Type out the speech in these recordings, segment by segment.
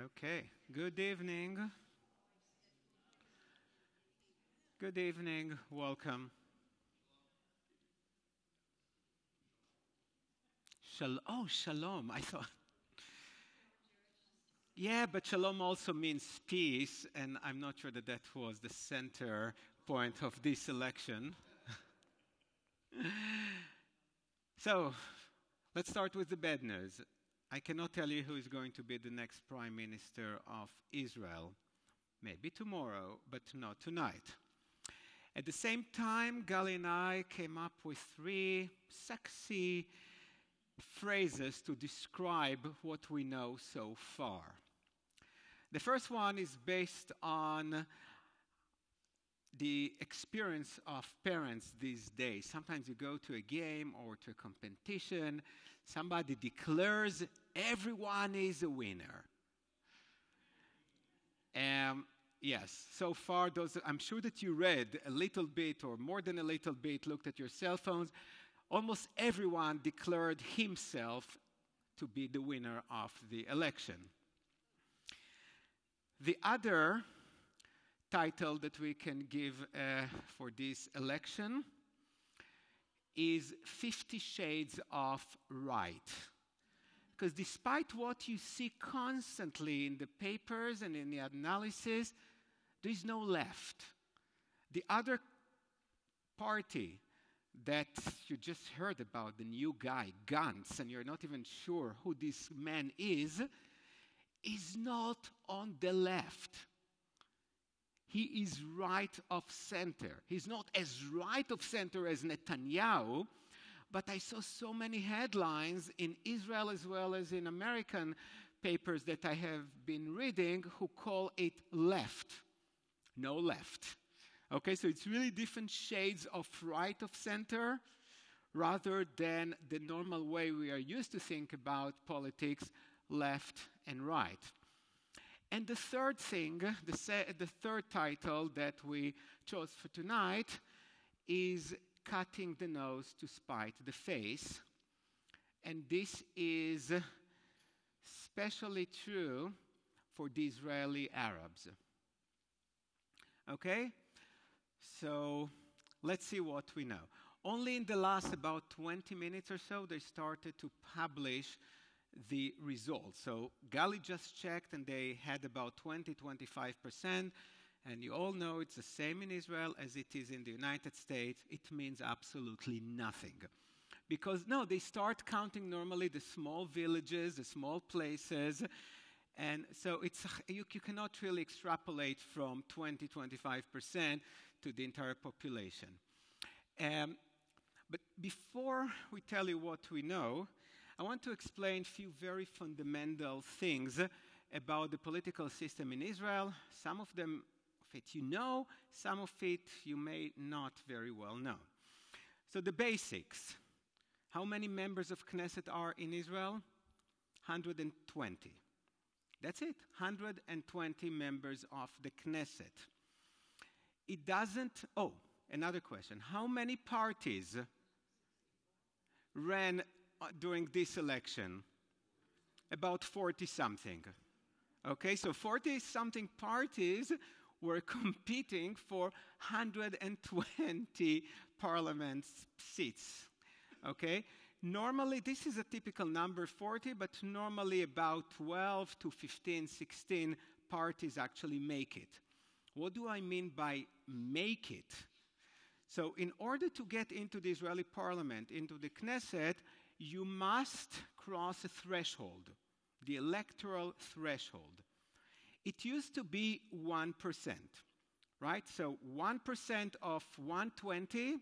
Okay, good evening. Good evening, welcome. Shalom. I thought, yeah, but shalom also means peace, and I'm not sure that that was the center point of this election. So, let's start with the bad news. I cannot tell you who is going to be the next prime minister of Israel. Maybe tomorrow, but not tonight. At the same time, Gali and I came up with 3 sexy phrases to describe what we know so far. The first one is based on the experience of parents these days. Sometimes you go to a game or to a competition, somebody declares everyone is a winner. Yes, so far, I'm sure that you read a little bit or more than a little bit, looked at your cell phones. Almost everyone declared himself to be the winner of the election. The other title that we can give for this election is 50 Shades of Right. Because despite what you see constantly in the papers and in the analysis, there is no left. The other party that you just heard about, the new guy, Gantz, and you're not even sure who this man is not on the left. He is right of center. He's not as right of center as Netanyahu, but I saw so many headlines in Israel as well as in American papers that I have been reading who call it left. No left. Okay, so it's really different shades of right of center rather than the normal way we are used to think about politics, left and right. And the third thing, the third title that we chose for tonight is Cutting the Nose to Spite the Face. And this is especially true for the Israeli Arabs. Okay? So let's see what we know. Only in the last about 20 minutes or so, they started to publish the results. So Gali just checked and they had about 20-25%. And you all know it's the same in Israel as it is in the United States. It means absolutely nothing. Because, no, they start counting normally the small villages, the small places. And so you cannot really extrapolate from 20-25% to the entire population. But before we tell you what we know, I want to explain a few very fundamental things about the political system in Israel. Some of it you know, some of it you may not very well know. So the basics. How many members of Knesset are in Israel? 120. That's it, 120 members of the Knesset. It doesn't, another question. How many parties ran during this election? About 40-something. Okay, so 40-something parties were competing for 120 parliament seats. Okay? Normally, this is a typical number, 40, but normally about 12 to 15, 16 parties actually make it. What do I mean by make it? So in order to get into the Israeli parliament, into the Knesset, you must cross a threshold, the electoral threshold. It used to be 1%, right? So 1% of 120,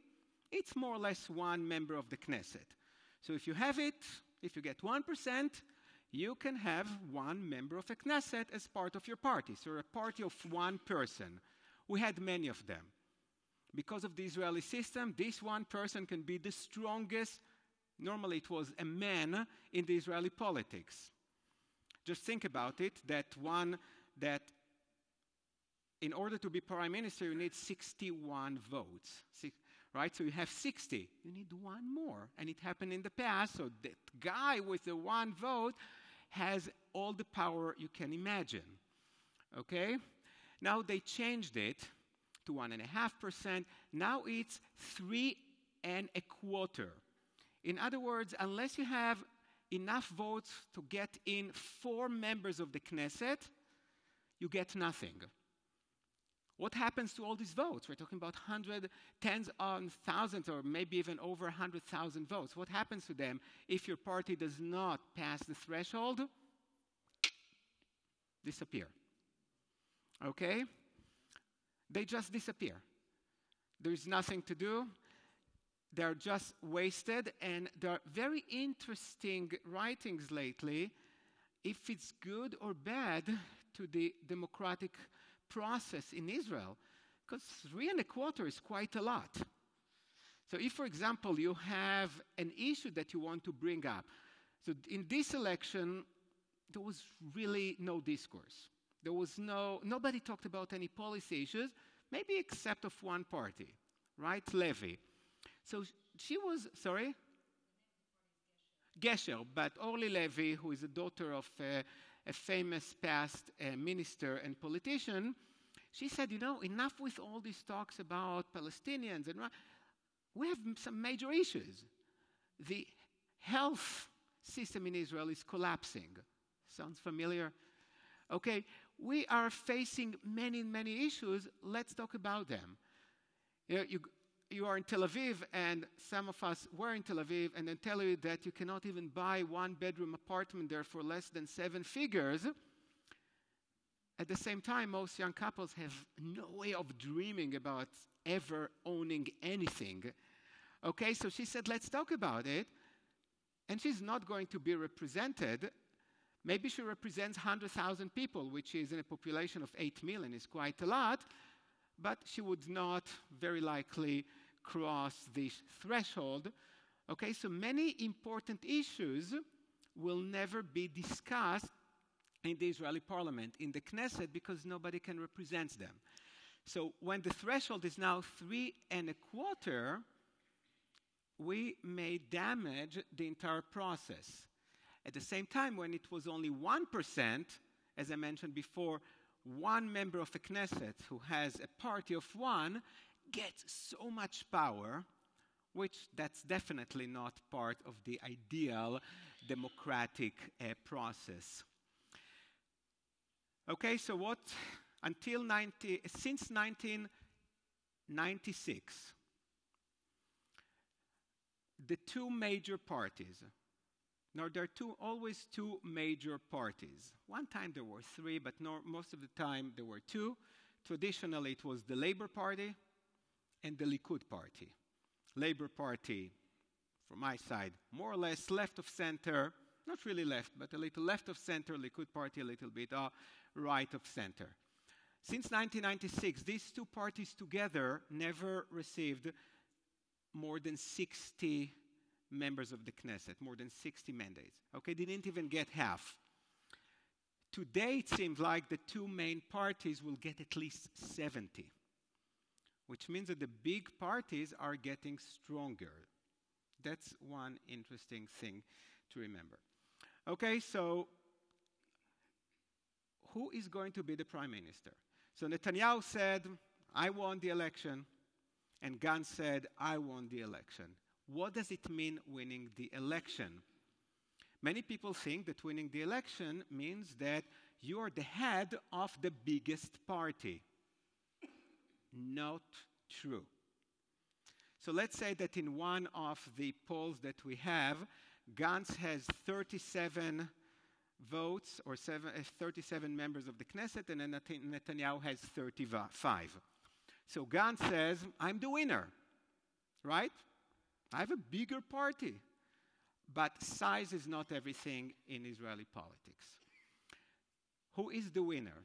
it's more or less one member of the Knesset. So if you have it, if you get 1%, you can have one member of a Knesset as part of your party. So a party of one person. We had many of them. Because of the Israeli system, this one person can be the strongest. Normally it was a man in the Israeli politics. Just think about it, that in order to be prime minister, you need 61 votes. Right? So you have 60. You need one more. And it happened in the past. So that guy with the one vote has all the power you can imagine. Okay? Now they changed it to 1.5%. Now it's 3.25%. In other words, unless you have enough votes to get in 4 members of the Knesset, you get nothing. What happens to all these votes? We're talking about tens of thousands, or maybe even over 100,000 votes. What happens to them if your party does not pass the threshold? Disappear. Okay? They just disappear. There's nothing to do. They're just wasted, and there are very interesting writings lately, if it's good or bad to the democratic process in Israel, because 3.25% is quite a lot. So if, for example, you have an issue that you want to bring up, so in this election, there was really no discourse. There was nobody talked about any policy issues, maybe except of one party, right? Levy. So she was, sorry? Gesher, but Orly Levy, who is a daughter of a famous past minister and politician, she said, enough with all these talks about Palestinians. And we have some major issues. The health system in Israel is collapsing. Sounds familiar? Okay, we are facing many, many issues. Let's talk about them. You are in Tel Aviv, and some of us were in Tel Aviv, and then tell you that you cannot even buy 1-bedroom apartment there for less than 7 figures. At the same time, most young couples have no way of dreaming about ever owning anything. Okay, so she said, let's talk about it. And she's not going to be represented. Maybe she represents 100,000 people, which is in a population of 8 million, is quite a lot. But she would not very likely cross this threshold. Okay, so many important issues will never be discussed in the Israeli parliament, in the Knesset, because nobody can represent them. So when the threshold is now 3.25%, we may damage the entire process. At the same time, when it was only 1%, as I mentioned before, one member of the Knesset who has a party of 1 gets so much power, which that's definitely not part of the ideal democratic process. Okay, so since 1996, the 2 major parties. Now, there are always 2 major parties. One time there were 3, but most of the time there were 2. Traditionally, it was the Labour Party and the Likud Party. Labour Party, from my side, more or less left of center, not really left, but a little left of center, Likud Party a little bit right of center. Since 1996, these 2 parties together never received more than 60 members of the Knesset, more than 60 mandates. Okay, they didn't even get half. Today, it seems like the 2 main parties will get at least 70, which means that the big parties are getting stronger. That's one interesting thing to remember. Okay, so who is going to be the prime minister? So Netanyahu said, I won the election, and Gantz said, I won the election. What does it mean, winning the election? Many people think that winning the election means that you are the head of the biggest party. Not true. So let's say that in one of the polls that we have, Gantz has 37 votes, or 37 members of the Knesset, and then Netanyahu has 35. So Gantz says, I'm the winner, right? I have a bigger party. But size is not everything in Israeli politics. Who is the winner?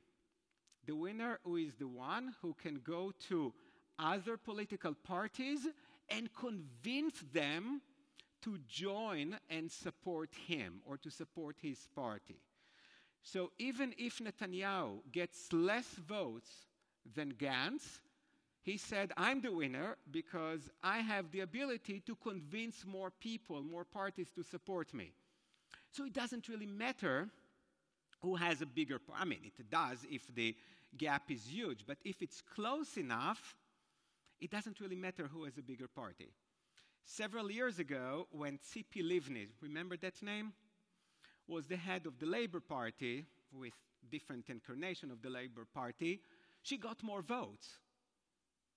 The winner who is the one who can go to other political parties and convince them to join and support him or to support his party. So even if Netanyahu gets less votes than Gantz, he said, I'm the winner because I have the ability to convince more people, more parties to support me. So it doesn't really matter who has a bigger part. I mean, it does if the gap is huge, but if it's close enough, it doesn't really matter who has a bigger party. Several years ago, when Tzipi Livni, remember that name? Was the head of the Labour Party, with different incarnation of the Labour Party, she got more votes.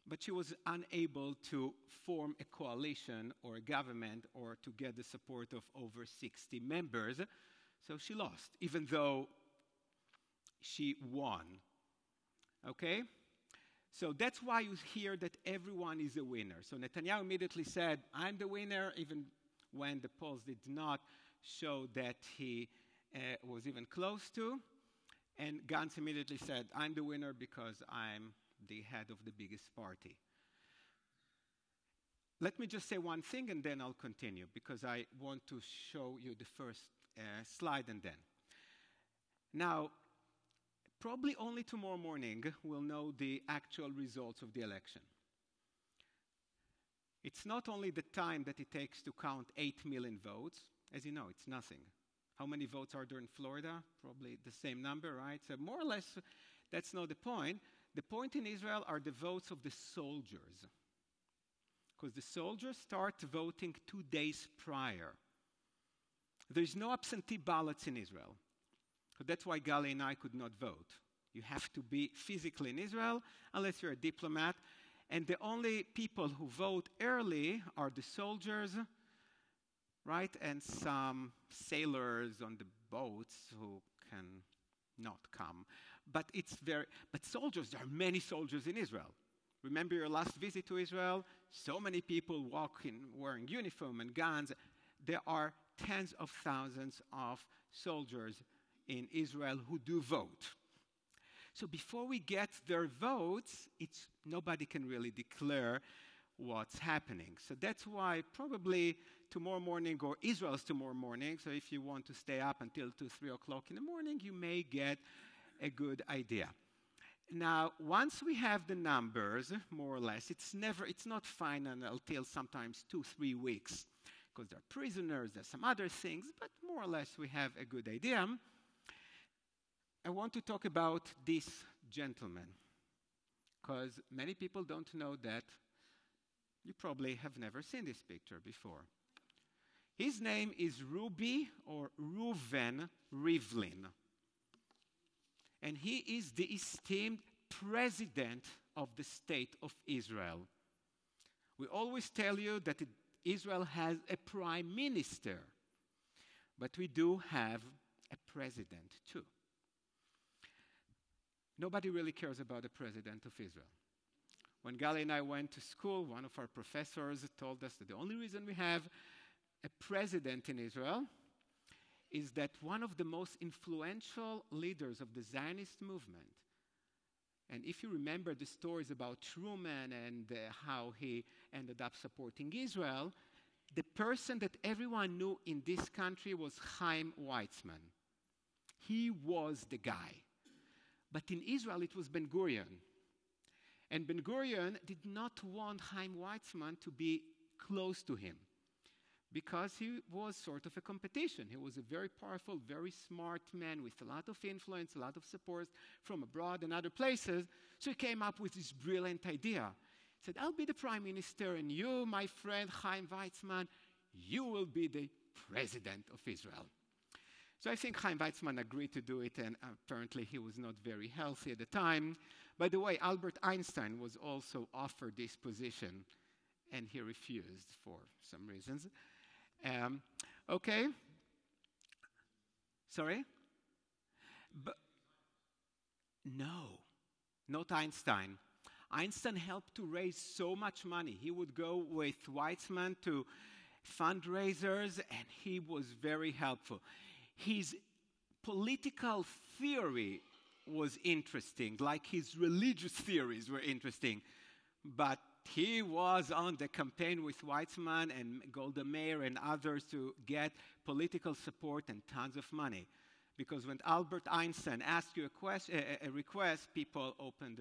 But she was unable to form a coalition or a government or to get the support of over 60 members. So she lost, even though she won. Okay? So that's why you hear that everyone is a winner. So Netanyahu immediately said, I'm the winner, even when the polls did not show that he was even close to. And Gantz immediately said, I'm the winner because I'm the head of the biggest party. Let me just say one thing and then I'll continue, because I want to show you the first slide and then. Now, probably only tomorrow morning we'll know the actual results of the election. It's not only the time that it takes to count 8 million votes. As you know, it's nothing. How many votes are there in Florida? Probably the same number, right? So more or less, that's not the point. The point in Israel are the votes of the soldiers. Because the soldiers start voting 2 days prior. There's no absentee ballots in Israel. So that's why Gali and I could not vote. You have to be physically in Israel unless you're a diplomat. And the only people who vote early are the soldiers, right? And some sailors on the boats who can not come. But soldiers, there are many soldiers in Israel. Remember your last visit to Israel? So many people walking, wearing uniform and guns. There are tens of thousands of soldiers in Israel who do vote. So before we get their votes, nobody can really declare what's happening. So that's why probably tomorrow morning, or Israel's tomorrow morning, so if you want to stay up until 2, 3 o'clock in the morning, you may get a good idea. Now, once we have the numbers, more or less, it's not final until sometimes 2, 3 weeks, because there are prisoners, there's some other things, but more or less we have a good idea. I want to talk about this gentleman, because many people don't know that. You probably have never seen this picture before. His name is Ruby or Reuven Rivlin. And he is the esteemed president of the state of Israel. We always tell you that Israel has a prime minister, but we do have a president too. Nobody really cares about the president of Israel. When Gali and I went to school, one of our professors told us that the only reason we have a president in Israel is that one of the most influential leaders of the Zionist movement, and if you remember the stories about Truman and how he ended up supporting Israel, the person that everyone knew in this country was Chaim Weizmann. He was the guy. But in Israel, it was Ben-Gurion. And Ben-Gurion did not want Chaim Weizmann to be close to him because he was sort of a competition. He was a very powerful, very smart man with a lot of influence, a lot of support from abroad and other places. So he came up with this brilliant idea. He said, I'll be the prime minister, and you, my friend Chaim Weizmann, you will be the president of Israel. So I think Chaim Weizmann agreed to do it, and apparently he was not very healthy at the time. By the way, Albert Einstein was also offered this position, and he refused for some reasons. Okay? Sorry? No, not Einstein. Einstein helped to raise so much money. He would go with Weizmann to fundraisers, and he was very helpful. His political theory was interesting, like his religious theories were interesting. But he was on the campaign with Weizmann and Golda Meir and others to get political support and tons of money. Because when Albert Einstein asked you a request, people opened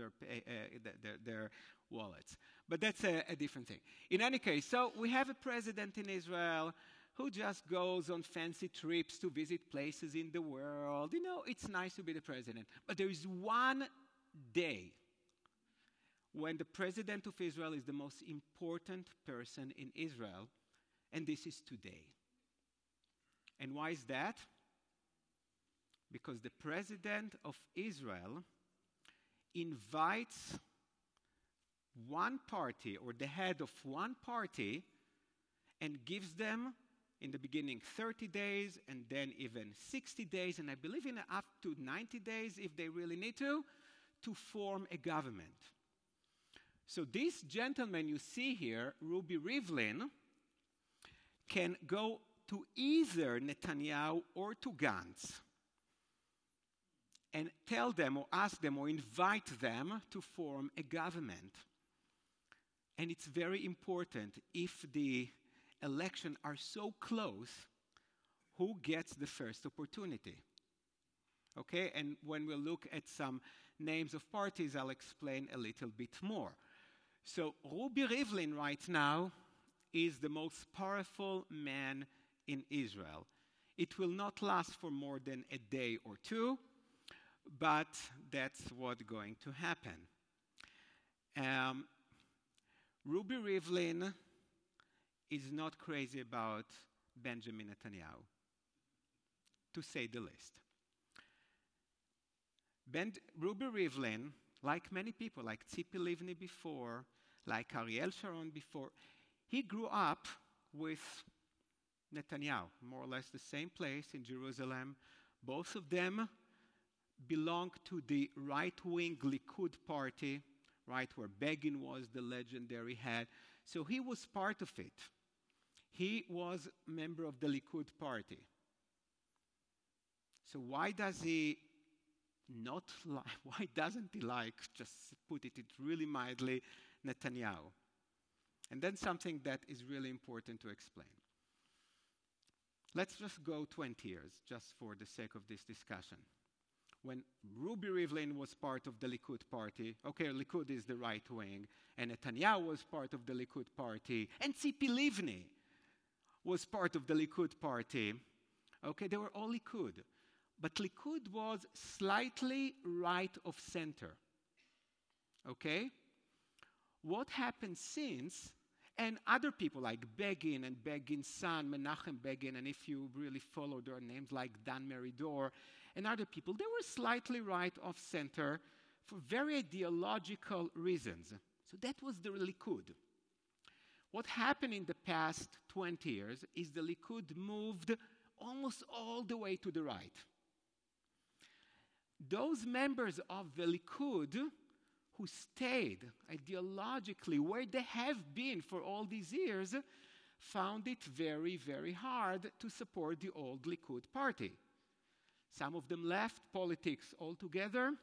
their wallets. But that's a different thing. In any case, so we have a president in Israel who just goes on fancy trips to visit places in the world. You know, it's nice to be the president. But there is one day when the president of Israel is the most important person in Israel, and this is today. And why is that? Because the president of Israel invites one party, or the head of one party, and gives them in the beginning 30 days and then even 60 days, and I believe in up to 90 days if they really need to form a government. So this gentleman you see here, Ruby Rivlin, can go to either Netanyahu or to Gantz and tell them or ask them or invite them to form a government. And it's very important, if the elections are so close, who gets the first opportunity? Okay, and when we look at some names of parties, I'll explain a little bit more. So Ruby Rivlin right now is the most powerful man in Israel. It will not last for more than a day or two, but that's what's going to happen. Ruby Rivlin is not crazy about Benjamin Netanyahu, to say the least. Ruby Rivlin, like many people, like Tzipi Livni before, like Ariel Sharon before, he grew up with Netanyahu, more or less the same place in Jerusalem. Both of them belong to the right-wing Likud party, right, where Begin was the legendary head. So he was part of it. He was a member of the Likud party. So why doesn't he like, just put it really mildly, Netanyahu? And then something that is really important to explain. Let's just go 20 years, just for the sake of this discussion. When Ruby Rivlin was part of the Likud party, okay, Likud is the right wing, and Netanyahu was part of the Likud party, and Tzipi Livni was part of the Likud party, okay, they were all Likud. But Likud was slightly right of center, okay? What happened since, and other people like Begin and Begin's son, Menachem Begin, and if you really follow their names like Dan Meridor, and other people, they were slightly right of center for very ideological reasons. So that was the Likud. What happened in the past 20 years is the Likud moved almost all the way to the right. Those members of the Likud who stayed ideologically where they have been for all these years found it very, very hard to support the old Likud party. Some of them left politics altogether.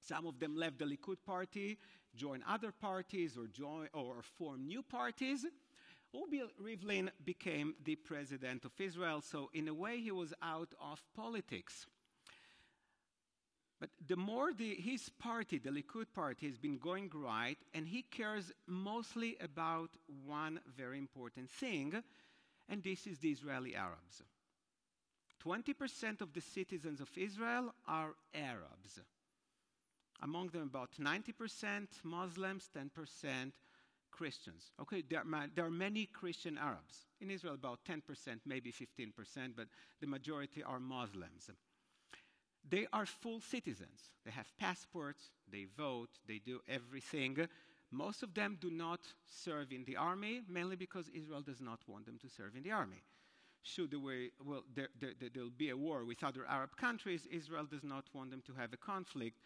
Some of them left the Likud party, joined other parties, or formed new parties. Ruby Rivlin became the president of Israel, so in a way he was out of politics. But the more his party, the Likud party, has been going right, and he cares mostly about one very important thing, and this is the Israeli Arabs. 20% of the citizens of Israel are Arabs. Among them, about 90% Muslims, 10% Christians. Okay, there are many Christian Arabs. In Israel, about 10%, maybe 15%, but the majority are Muslims. They are full citizens. They have passports, they vote, they do everything. Most of them do not serve in the army, mainly because Israel does not want them to serve in the army. Should there'll be a war with other Arab countries, Israel does not want them to have a conflict.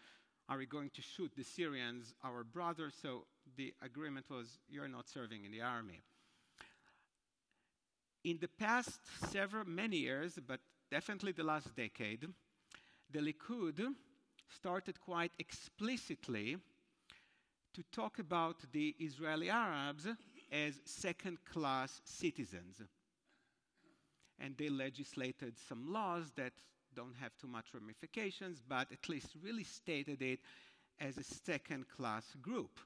Are we going to shoot the Syrians, our brothers? So the agreement was, you're not serving in the army. In the past many years, but definitely the last decade, the Likud started quite explicitly to talk about the Israeli Arabs as second-class citizens. And they legislated some laws that don't have too much ramifications, but at least really stated it as a second-class group.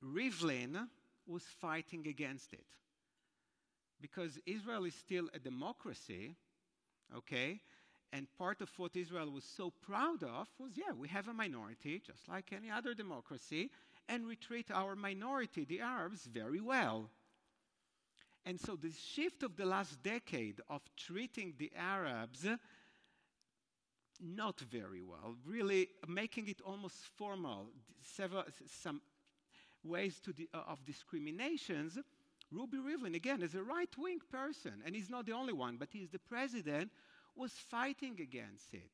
Rivlin was fighting against it because Israel is still a democracy, okay? And part of what Israel was so proud of was, yeah, we have a minority, just like any other democracy, and we treat our minority, the Arabs, very well. And so the shift of the last decade of treating the Arabs not very well, really making it almost formal, some ways of discriminations. Ruby Rivlin, again, is a right-wing person, and he's not the only one, but he's the president, was fighting against it,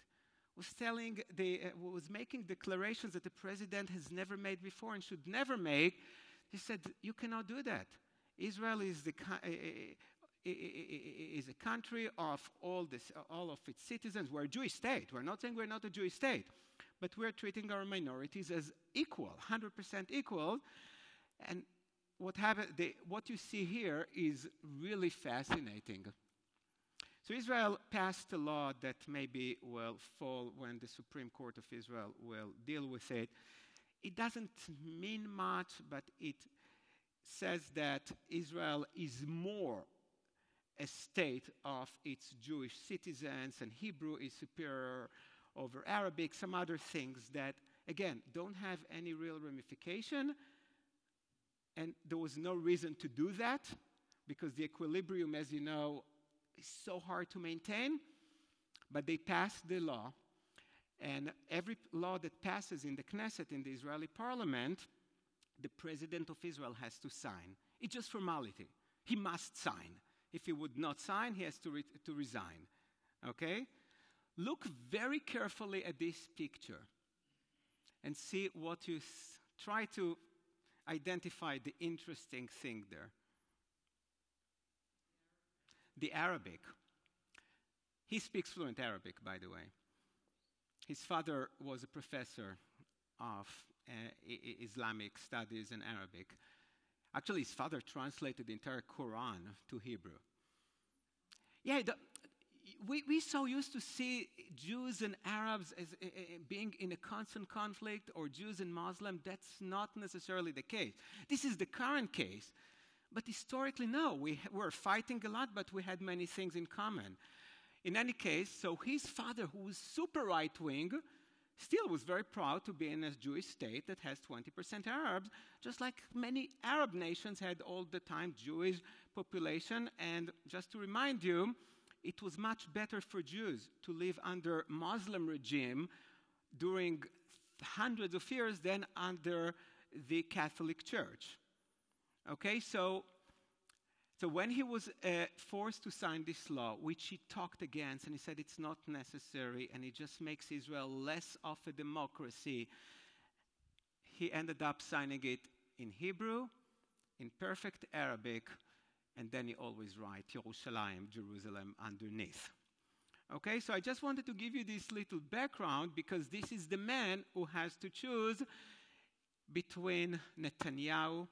was making declarations that the president has never made before and should never make. He said, you cannot do that. Israel is a country of all of its citizens. We're a Jewish state. We're not saying we're not a Jewish state, but we're treating our minorities as equal, 100% equal. And what you see here is really fascinating. So Israel passed a law that maybe will fall when the Supreme Court of Israel will deal with it. It doesn't mean much, but it says that Israel is more a state of its Jewish citizens, and Hebrew is superior over Arabic, some other things that, again, don't have any real ramification. And there was no reason to do that, because the equilibrium, as you know, is so hard to maintain. But they passed the law, and every law that passes in the Knesset, in the Israeli parliament, the president of Israel has to sign. It's just formality. He must sign. If he would not sign, he has to resign. Okay? Look very carefully at this picture and see what you try to identify the interesting thing there. The Arabic. He speaks fluent Arabic, by the way. His father was a professor of Islamic studies and Arabic. Actually, his father translated the entire Quran to Hebrew. Yeah, we so used to see Jews and Arabs as being in a constant conflict, or Jews and Muslims. That's not necessarily the case. This is the current case. But historically, no. We were fighting a lot, but we had many things in common. In any case, so his father, who was super right-wing, still was very proud to be in a Jewish state that has 20% Arabs, just like many Arab nations had all the time Jewish population. And just to remind you, it was much better for Jews to live under Muslim regime during hundreds of years than under the Catholic Church. Okay, so when he was forced to sign this law, which he talked against, and he said it's not necessary, and it just makes Israel less of a democracy, he ended up signing it in Hebrew, in perfect Arabic, and then he always writes Yerushalayim, Jerusalem, underneath. Okay, so I just wanted to give you this little background, because this is the man who has to choose between Netanyahu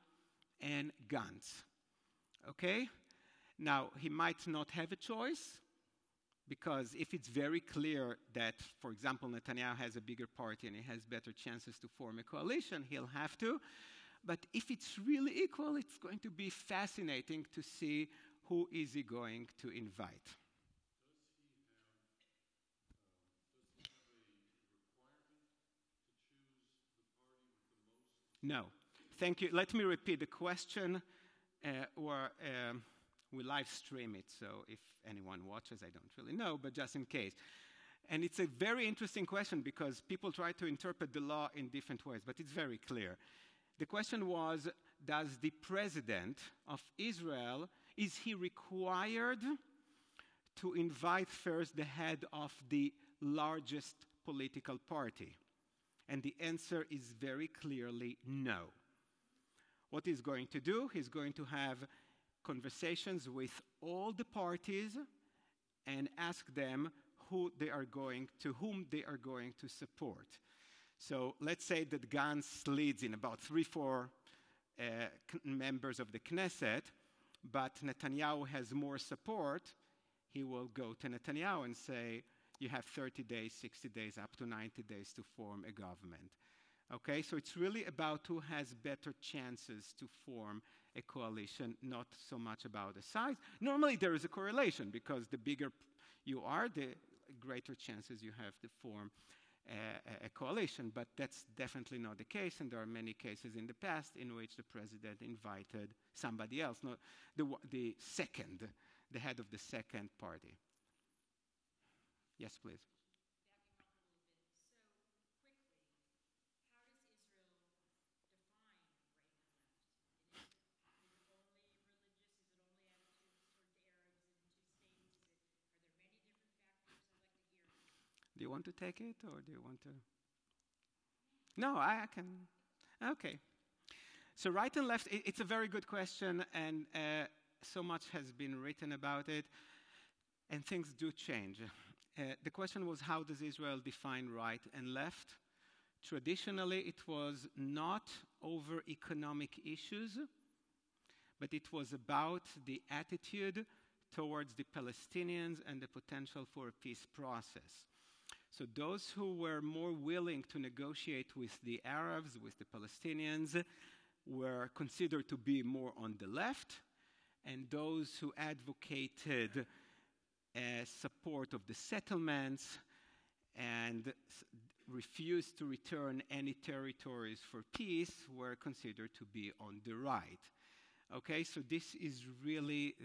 and Gantz. Okay? Now, he might not have a choice, because if it's very clear that, for example, Netanyahu has a bigger party and he has better chances to form a coalition, he'll have to. But if it's really equal, it's going to be fascinating to see who is he going to invite. No. Thank you. Let me repeat the question, we live stream it, so if anyone watches, I don't really know, but just in case. And it's a very interesting question, because people try to interpret the law in different ways, but it's very clear. The question was, does the president of Israel, is he required to invite first the head of the largest political party? And the answer is very clearly no. What he's going to do, he's going to have conversations with all the parties and ask them whom they are going to support. So let's say that Gantz leads in about 3-4 members of the Knesset, but Netanyahu has more support. He will go to Netanyahu and say, you have 30 days, 60 days, up to 90 days to form a government. Okay, so it's really about who has better chances to form a coalition, not so much about the size. Normally there is a correlation, because the bigger you are, the greater chances you have to form a coalition, but that's definitely not the case, and there are many cases in the past in which the president invited somebody else, not the head of the second party. Yes, please. Do you want to take it, or do you want to? No, I can. Okay. So right and left, it's a very good question, and so much has been written about it, and things do change. The question was, how does Israel define right and left? Traditionally, it was not over economic issues, but it was about the attitude towards the Palestinians and the potential for a peace process. So those who were more willing to negotiate with the Arabs, with the Palestinians, were considered to be more on the left, and those who advocated support of the settlements and refused to return any territories for peace were considered to be on the right. Okay, so this is really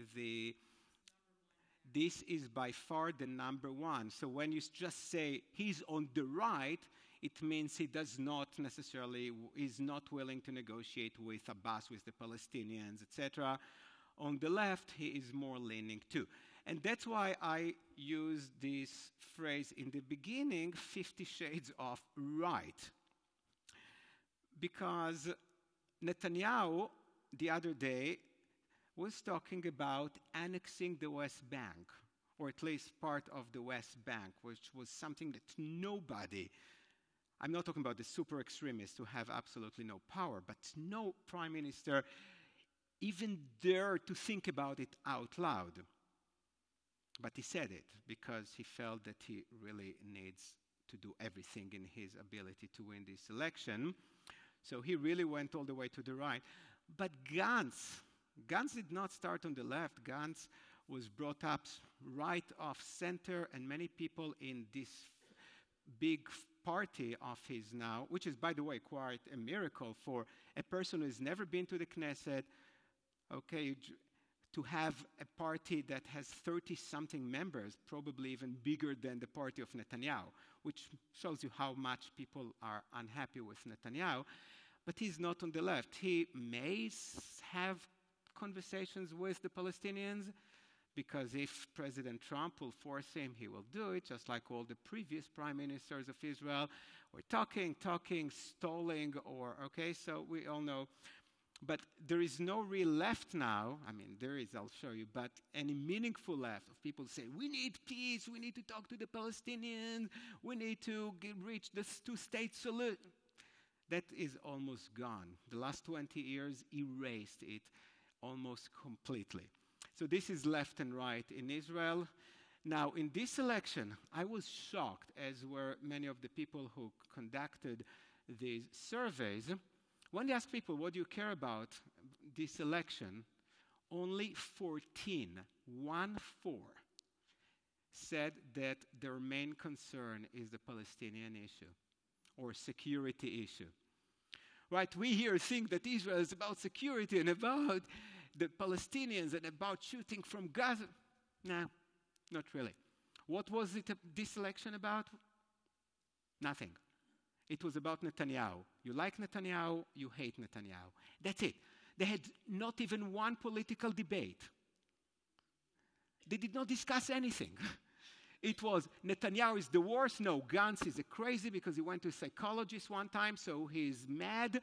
this is by far the number one. So when you just say he's on the right, it means he does not necessarily, is not willing to negotiate with Abbas, with the Palestinians, etc. On the left, he is more leaning too. And that's why I use this phrase in the beginning, 50 shades of right. Because Netanyahu, the other day, was talking about annexing the West Bank, or at least part of the West Bank, which was something that nobody, I'm not talking about the super extremists who have absolutely no power, but no prime minister even dare to think about it out loud. But he said it because he felt that he really needs to do everything in his ability to win this election. So he really went all the way to the right. But Gantz did not start on the left. Gantz was brought up right off center, and many people in this big party of his now, which is, by the way, quite a miracle for a person who has never been to the Knesset, okay, to have a party that has 30-something members, probably even bigger than the party of Netanyahu, which shows you how much people are unhappy with Netanyahu. But he's not on the left. He may have conversations with the Palestinians, because if President Trump will force him, he will do it, just like all the previous prime ministers of Israel were talking, stalling, or, okay, so we all know. But there is no real left now. I mean, there is, I'll show you, but any meaningful left of people say, we need peace, we need to talk to the Palestinians, we need to reach this two-state solution. That is almost gone. The last 20 years erased it almost completely. So this is left and right in Israel. Now, in this election, I was shocked, as were many of the people who conducted these surveys. When they ask people, what do you care about this election, only 14, 1-4, said that their main concern is the Palestinian issue or security issue. Right, we here think that Israel is about security and about the Palestinians and about shooting from Gaza. No, not really. What was this election about? Nothing. It was about Netanyahu. You like Netanyahu, you hate Netanyahu. That's it. They had not even one political debate. They did not discuss anything. It was, Netanyahu is the worst. No, Gantz is a crazy because he went to a psychologist one time, so he's mad.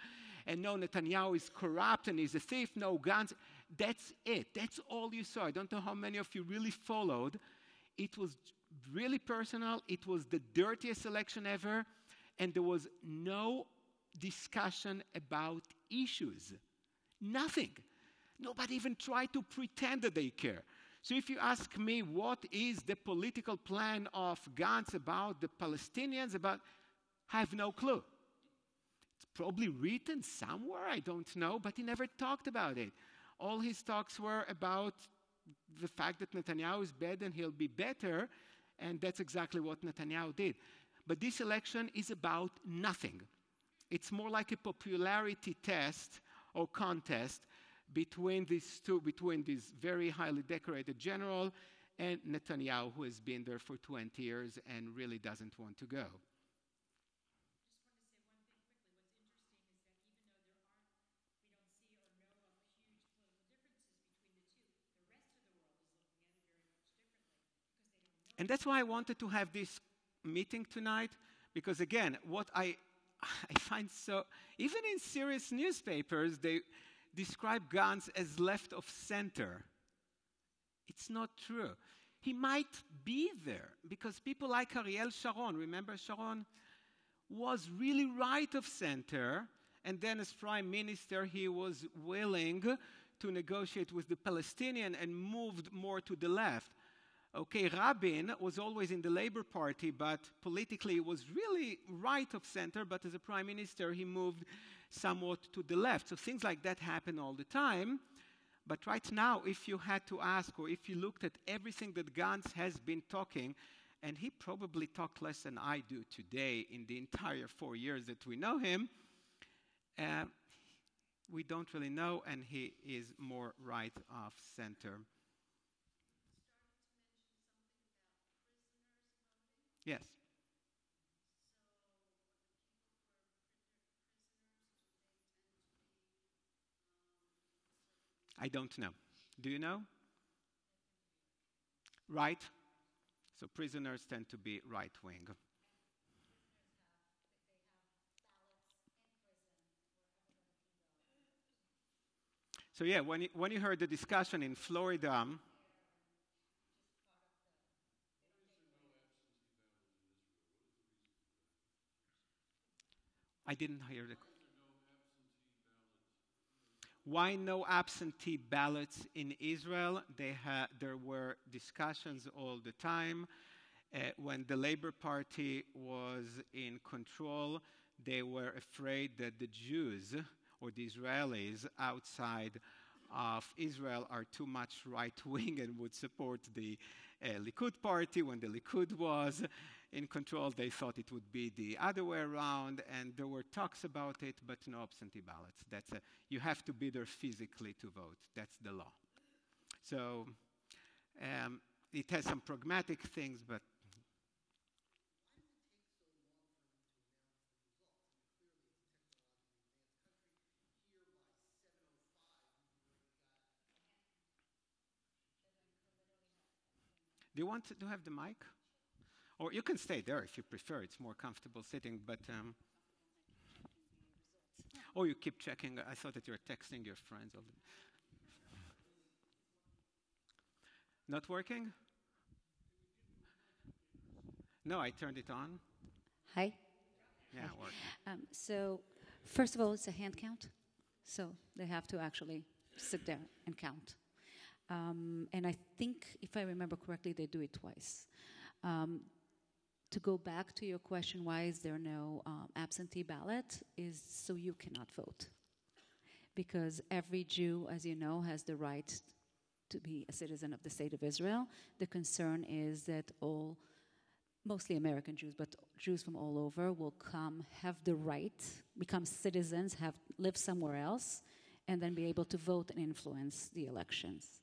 And no, Netanyahu is corrupt and he's a thief. No, Gantz. That's it. That's all you saw. I don't know how many of you really followed. It was really personal. It was the dirtiest election ever. And there was no discussion about issues. Nothing. Nobody even tried to pretend that they care. So if you ask me what is the political plan of Gantz about the Palestinians, I have no clue. It's probably written somewhere, I don't know, but he never talked about it. All his talks were about the fact that Netanyahu is bad and he'll be better, and that's exactly what Netanyahu did. But this election is about nothing. It's more like a popularity test or contest between these two, between this very highly decorated general and Netanyahu, who has been there for 20 years and really doesn't want to go. And that's why I wanted to have this meeting tonight, because again, what I find so, even in serious newspapers, they describe Gantz as left of center. It's not true. He might be there, because people like Ariel Sharon, remember Sharon, was really right of center, and then as prime minister, he was willing to negotiate with the Palestinian and moved more to the left. Okay, Rabin was always in the Labour Party, but politically he was really right of center, but as a prime minister he moved somewhat to the left. So things like that happen all the time. But right now, if you had to ask, or if you looked at everything that Gantz has been talking, and he probably talked less than I do today in the entire 4 years that we know him, we don't really know, and he is more right of center. Yes. I don't know. Do you know? Right? So prisoners tend to be right-wing. So yeah, when you heard the discussion in Florida, I didn't hear the. Why no absentee ballots in Israel? There were discussions all the time. When the Labour Party was in control, they were afraid that the Jews or the Israelis outside of Israel are too much right-wing and would support the Likud party. When the Likud was in control, they thought it would be the other way around, and there were talks about it, but no absentee ballots. You have to be there physically to vote. That's the law. So it has some pragmatic things, but do you want to have the mic? Or you can stay there if you prefer. It's more comfortable sitting, but... Oh, you keep checking. I thought that you were texting your friends. Not working? No, I turned it on. Hi. Yeah, Hi. working. So, first of all, it's a hand count. So they have to actually sit there and count. And I think, if I remember correctly, they do it twice. To go back to your question, why is there no absentee ballot, is so you cannot vote. Because every Jew, as you know, has the right to be a citizen of the state of Israel. The concern is that mostly American Jews, but Jews from all over will come, have the right, become citizens, live somewhere else, and then be able to vote and influence the elections.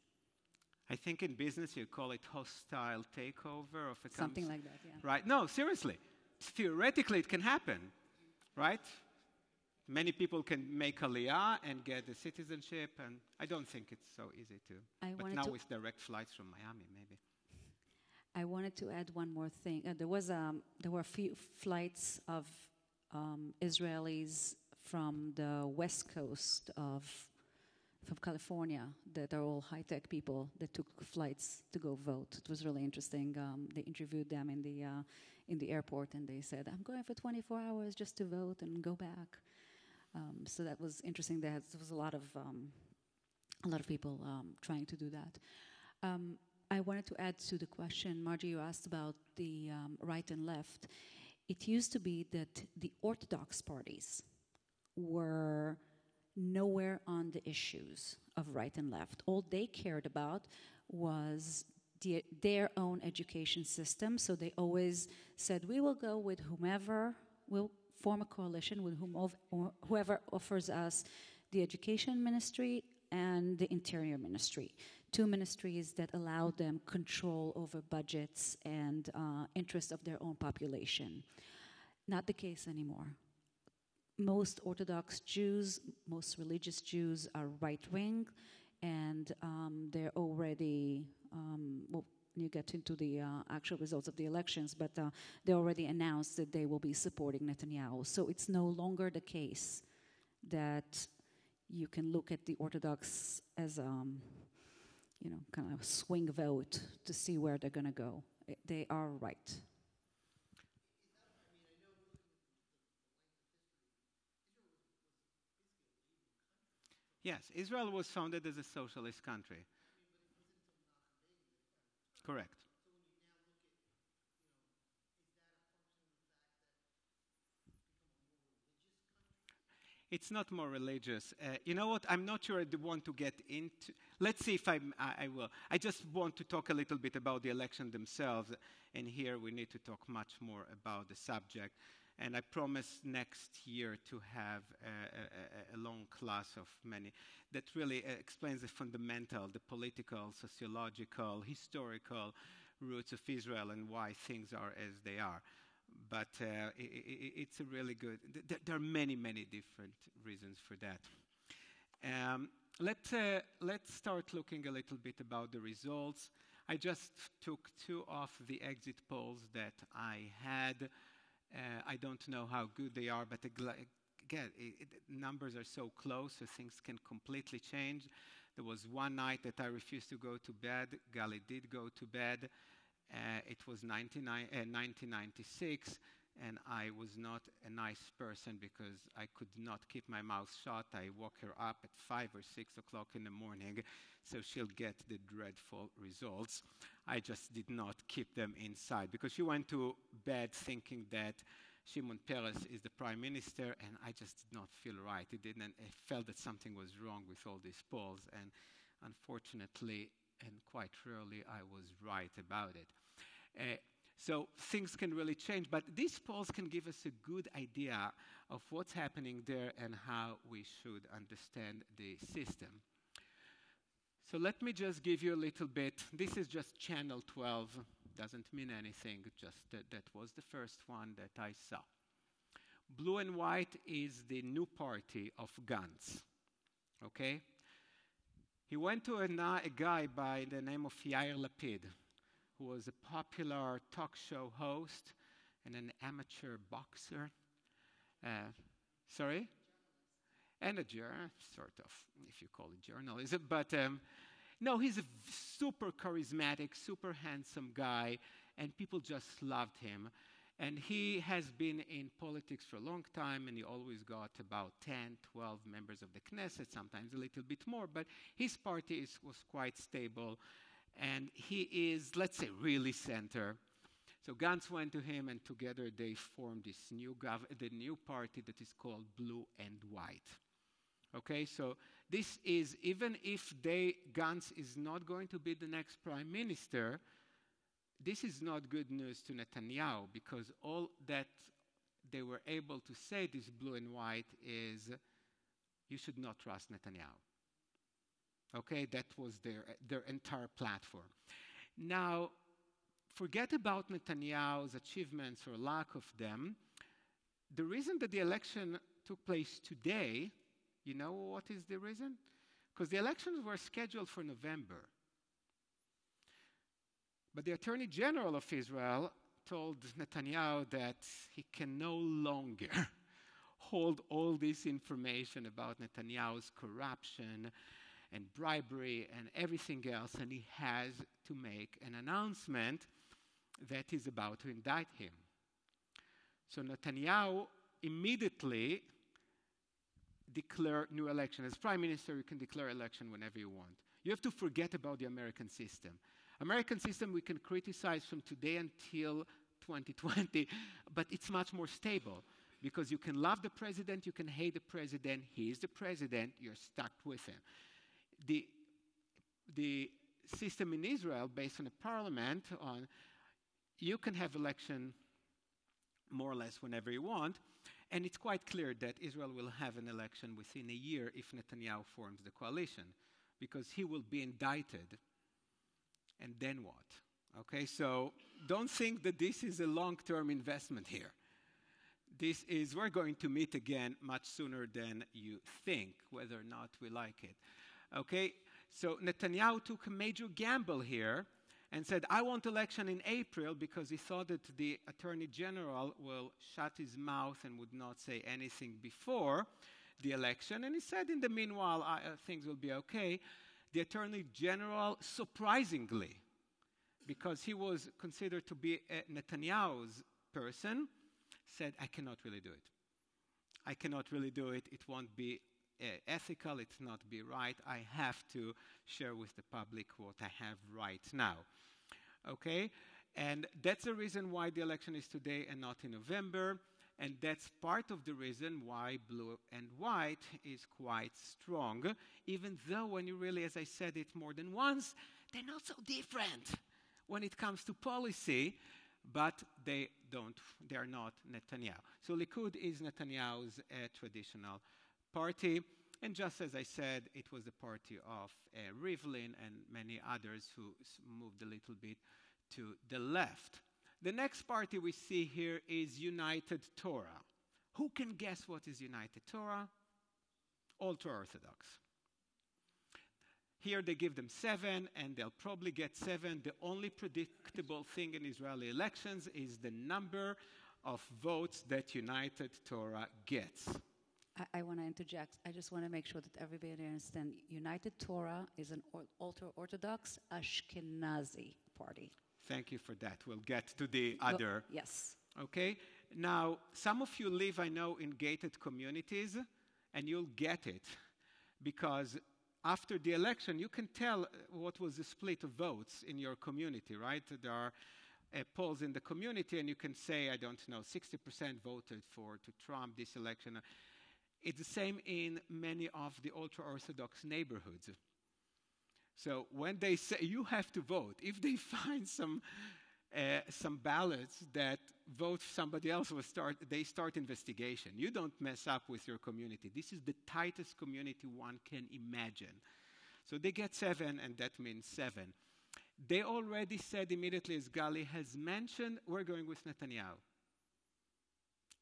I think in business you call it hostile takeover of a Something like that, yeah. Right? No, seriously. Theoretically, it can happen, right? Many people can make aliyah and get the citizenship, and I don't think it's so easy to. But now with direct flights from Miami, maybe. I wanted to add one more thing. There were a few flights of Israelis from the west coast from California that are all high-tech people that took flights to go vote. It was really interesting. They interviewed them in the airport, and they said, "I'm going for 24 hours just to vote and go back." So that was interesting. There was a lot of people trying to do that. I wanted to add to the question, Margie, you asked about the right and left. It used to be that the Orthodox parties were nowhere on the issues of right and left. All they cared about was their own education system. So they always said, we will go with whomever, we'll form a coalition with whoever offers us the education ministry and the interior ministry. Two ministries that allow them control over budgets and interests of their own population. Not the case anymore. Most Orthodox Jews, most religious Jews are right-wing, and they're already, well, you get into the actual results of the elections, but they already announced that they will be supporting Netanyahu. So it's no longer the case that you can look at the Orthodox as kind of a swing vote to see where they're going to go. They are right. Yes, Israel was founded as a socialist country. Correct. It's not more religious. You know what? I'm not sure I want to get into. Let's see if I will. I just want to talk a little bit about the election themselves. And here we need to talk much more about the subject. And I promise next year to have a long class of many that really explains the fundamental, the political, sociological, historical roots of Israel and why things are as they are. But it's a really good, there are many, many different reasons for that. Let's start looking a little bit about the results. I just took two of the exit polls that I had. I don't know how good they are, but again, numbers are so close, so things can completely change. There was one night that I refused to go to bed. Gali did go to bed. It was 1996, and I was not a nice person because I could not keep my mouth shut. I woke her up at 5 or 6 o'clock in the morning, so she'll get the dreadful results. I just did not keep them inside because she went to bed thinking that Shimon Peres is the prime minister, and I just did not feel right. I felt that something was wrong with all these polls, and unfortunately, and quite rarely, I was right about it. So things can really change, but these polls can give us a good idea of what's happening there and how we should understand the system. So let me just give you a little bit. This is just channel 12. Doesn't mean anything, just that was the first one that I saw. Blue and white is the new party of Gantz, okay? He went to a guy by the name of Yair Lapid, who was a popular talk show host and an amateur boxer. Sorry? And a sort of, if you call it journalism. But no, he's a super charismatic, super handsome guy, and people just loved him. And he has been in politics for a long time, and he always got about 10, 12 members of the Knesset, sometimes a little bit more, but his party was quite stable, and he is, let's say, really center. So Gantz went to him, and together they formed this the new party that is called Blue and White. Okay, so this is, even if Gantz is not going to be the next prime minister, this is not good news to Netanyahu, because all that they were able to say, this Blue and White, is you should not trust Netanyahu. Okay, that was their entire platform. Now, forget about Netanyahu's achievements or lack of them. The reason that the election took place today, you know what is the reason? Because the elections were scheduled for November. But the Attorney General of Israel told Netanyahu that he can no longer hold all this information about Netanyahu's corruption and bribery and everything else, and he has to make an announcement that he's about to indict him. So Netanyahu immediately declared new election. As prime minister, you can declare election whenever you want. You have to forget about the American system. American system we can criticize from today until 2020, but it's much more stable Because you can love the president, you can hate the president. He is the president, you're stuck with him. The system in Israel, based on a parliament, you can have election more or less whenever you want, and it's quite clear that Israel will have an election within a year if Netanyahu forms the coalition, because he will be indicted, and then what? Okay, so don't think that this is a long-term investment here. We're going to meet again much sooner than you think, whether or not we like it. Okay, so Netanyahu took a major gamble here and said, I want election in April, because he thought that the Attorney General will shut his mouth and would not say anything before the election. And he said, in the meanwhile, things will be okay. The Attorney General, surprisingly, because he was considered to be Netanyahu's person, said, I cannot really do it. I cannot really do it. It won't be ethical. It's not be right. I have to share with the public what I have right now. Okay? And that's the reason why the election is today and not in November. And that's part of the reason why blue and white is quite strong, even though when you really, as I said it more than once, they're not so different when it comes to policy, but they are not Netanyahu. So Likud is Netanyahu's traditional party, and just as I said, it was the party of Rivlin and many others who moved a little bit to the left. The next party we see here is United Torah. Who can guess what is United Torah? Ultra-Orthodox. Here they give them 7, and they'll probably get 7. The only predictable thing in Israeli elections is the number of votes that United Torah gets. I want to interject. I just want to make sure that everybody understands. United Torah is an ultra-Orthodox Ashkenazi party. Thank you for that. We'll get to the other. Yes. Okay. Now, some of you live, I know, in gated communities, and you'll get it, because after the election, you can tell what was the split of votes in your community, right? There are polls in the community, and you can say, I don't know, 60% voted to Trump this election. It's the same in many of the ultra-Orthodox neighborhoods. So when they say you have to vote, if they find some ballots that vote somebody else, they start investigation. You don't mess up with your community. This is the tightest community one can imagine. So they get 7, and that means 7. They already said immediately, as Gali has mentioned, we're going with Netanyahu.